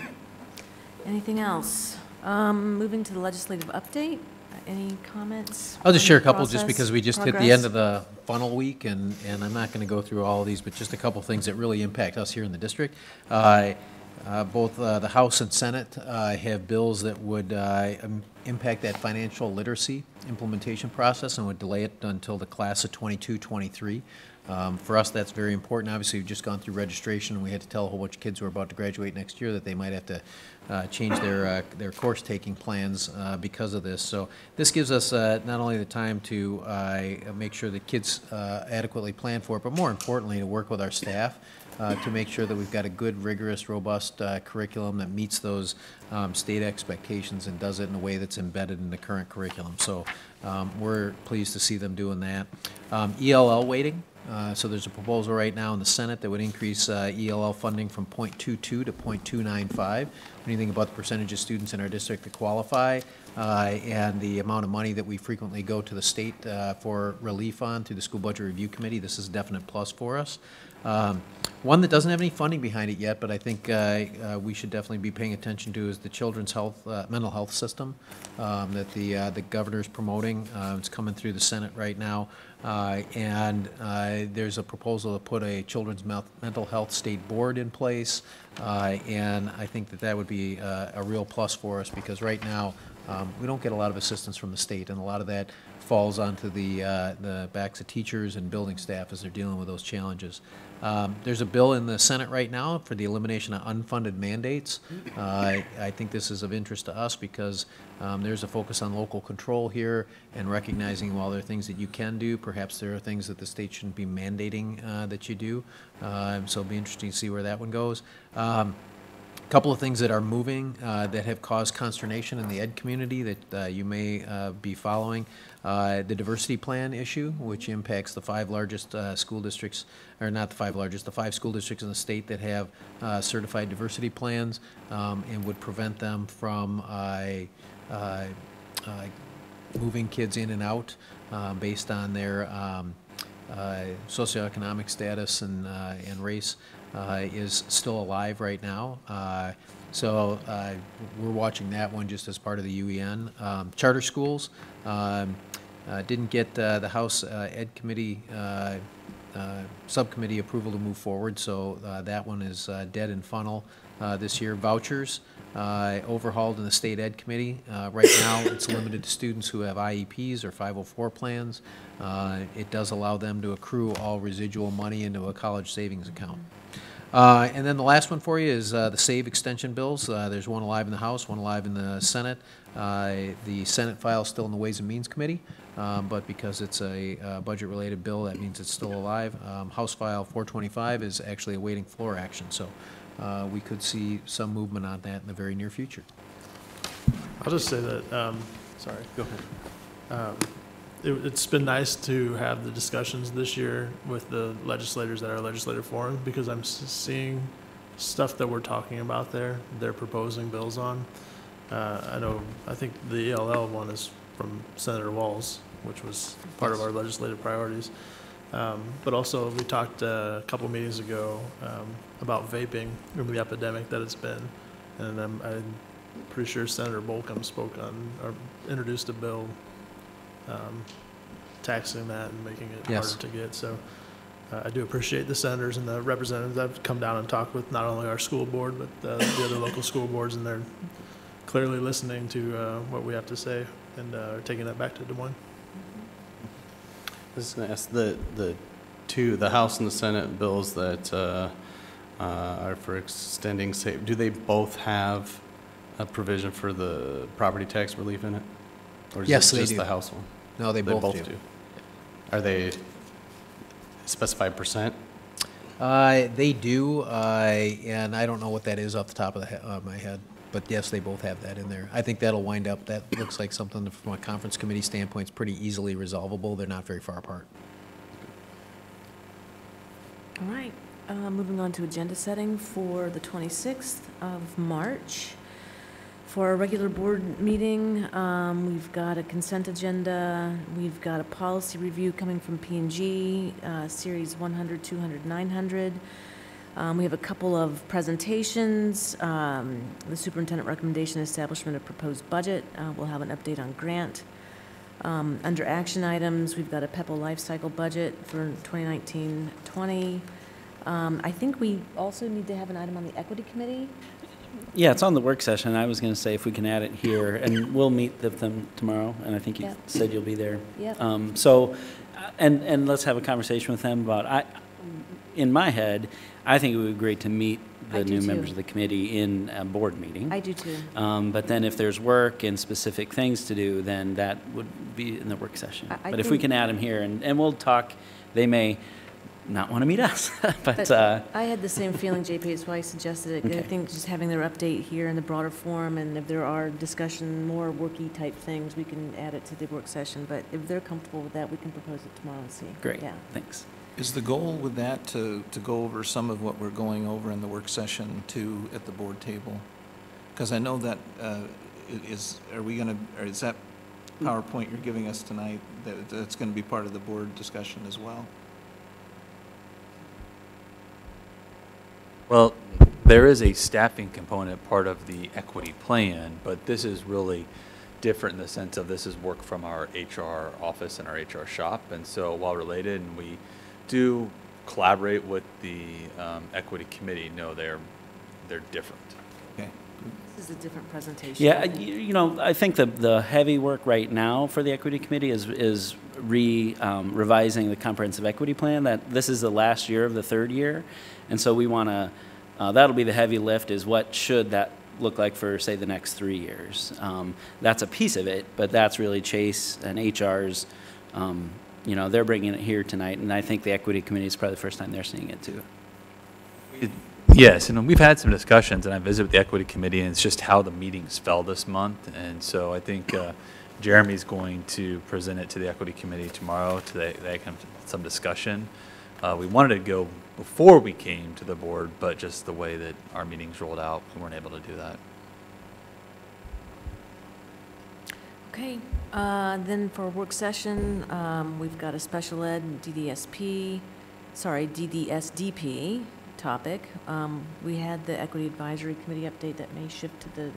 Anything else? Moving to the legislative update. Any comments? I'll just on share a the couple just process, because we just hit the progress? end of the funnel week, and I'm not going to go through all of these, but just a couple things that really impact us here in the district. Both the House and Senate have bills that would impact that financial literacy implementation process and would delay it until the class of 22-23. For us, that's very important. Obviously, we've just gone through registration, and we had to tell a whole bunch of kids who are about to graduate next year that they might have to change their course-taking plans because of this. So this gives us not only the time to make sure that kids adequately plan for it, but more importantly, to work with our staff to make sure that we've got a good, rigorous, robust curriculum that meets those state expectations and does it in a way that's embedded in the current curriculum. So we're pleased to see them doing that. ELL weighting. So there's a proposal right now in the Senate that would increase ELL funding from 0.22 to 0.295. When you think about the percentage of students in our district that qualify and the amount of money that we frequently go to the state for relief on through the School Budget Review Committee, this is a definite plus for us. One that doesn't have any funding behind it yet, but I think we should definitely be paying attention to is the children's health, mental health system that the governor's promoting. It's coming through the Senate right now, and there's a proposal to put a children's mental health state board in place, and I think that would be a real plus for us because right now we don't get a lot of assistance from the state, and a lot of that falls onto the backs of teachers and building staff as they're dealing with those challenges. There's a bill in the Senate right now for the elimination of unfunded mandates. I think this is of interest to us because there's a focus on local control here and recognizing while there are things that you can do, perhaps there are things that the state shouldn't be mandating that you do. So it'll be interesting to see where that one goes. A couple of things that are moving that have caused consternation in the ed community that you may be following. The diversity plan issue, which impacts the 5 largest school districts, or not the 5 largest, the 5 school districts in the state that have certified diversity plans and would prevent them from moving kids in and out based on their socioeconomic status and race. Is still alive right now. So we're watching that one just as part of the UEN. Charter schools didn't get the House Ed Committee subcommittee approval to move forward, so that one is dead in funnel this year. Vouchers overhauled in the State Ed Committee. Right now it's limited to students who have IEPs or 504 plans. It does allow them to accrue all residual money into a college savings account. And then the last one for you is the SAVE extension bills. There's one alive in the House, one alive in the Senate. The Senate file is still in the Ways and Means Committee, but because it's a budget-related bill, that means it's still alive. House file 425 is actually awaiting floor action, so we could see some movement on that in the very near future. I'll just say that, sorry. Go ahead. It's been nice to have the discussions this year with the legislators at our legislative forum because I'm seeing stuff that we're talking about there, they're proposing bills on. I think the ELL one is from Senator Walz, which was part of our legislative priorities. But also we talked a couple meetings ago about vaping and the epidemic that it's been. And I'm pretty sure Senator Bolcom spoke on or introduced a bill taxing that and making it harder to get. So I do appreciate the senators and the representatives that have come down and talked with not only our school board, but the other local school boards, and they're clearly listening to what we have to say and taking that back to Des Moines. I was going to ask the House and the Senate bills that are for extending SAVE, do they both have a provision for the property tax relief in it? Or is it just the House one? No, they both do. Are they specified percent? They do, and I don't know what that is off the top of my head, but yes, they both have that in there. I think that'll wind up, that looks like something from a conference committee standpoint is pretty easily resolvable. They're not very far apart. All right, moving on to agenda setting for the 26th of March. For our regular board meeting, we've got a consent agenda. We've got a policy review coming from P&G, series 100, 200, 900. We have a couple of presentations. The superintendent recommendation establishment of proposed budget. We'll have an update on grant Under action items, we've got a PEPL life cycle budget for 2019-20. I think we also need to have an item on the equity committee. Yeah, it's on the work session. I was going to say if we can add it here, and we'll meet with them tomorrow, and I think you said you'll be there. Yep. And let's have a conversation with them about, in my head, I think it would be great to meet the new members of the committee in a board meeting. I do too. But then if there's work and specific things to do, then that would be in the work session. But if we can add them here, and we'll talk, they may not want to meet us, but I had the same feeling, JP, that's why I suggested it. Okay. I think just having their update here in the broader forum, and if there are discussion, more worky type things, we can add it to the work session. But if they're comfortable with that, we can propose it tomorrow and see. Great, yeah. Thanks. Is the goal with that to go over some of what we're going over in the work session too at the board table? Because I know that is that PowerPoint you're giving us tonight, that's going to be part of the board discussion as well? Well, there is a staffing component part of the equity plan, but this is really different in the sense of this is work from our HR office and our HR shop, and so while related, and we do collaborate with the equity committee, no, they're different. Okay. This is a different presentation. Yeah, you know, I think the heavy work right now for the equity committee is revising the comprehensive equity plan. That this is the last year of the third year, and so we want to. That'll be the heavy lift. Is what should that look like for, say, the next 3 years? That's a piece of it, but that's really Chase and HR's. You know, they're bringing it here tonight, and I think the equity committee is probably the first time they're seeing it too. Yes, and we've had some discussions, and I visited with the equity committee, and it's just how the meetings fell this month, and so I think Jeremy's going to present it to the equity committee tomorrow to they can have some discussion. We wanted to go before we came to the board, but just the way that our meetings rolled out, we weren't able to do that. Okay, then for work session, we've got a special ed DDSDP topic. We had the Equity Advisory Committee update that may shift to the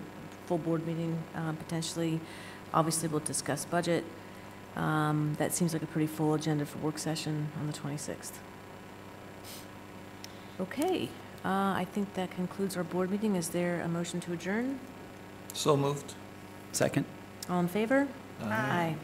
full board meeting potentially. Obviously, we'll discuss budget. That seems like a pretty full agenda for work session on the 26th. Okay, I think that concludes our board meeting. Is there a motion to adjourn? So moved. Second. All in favor? Aye. Aye.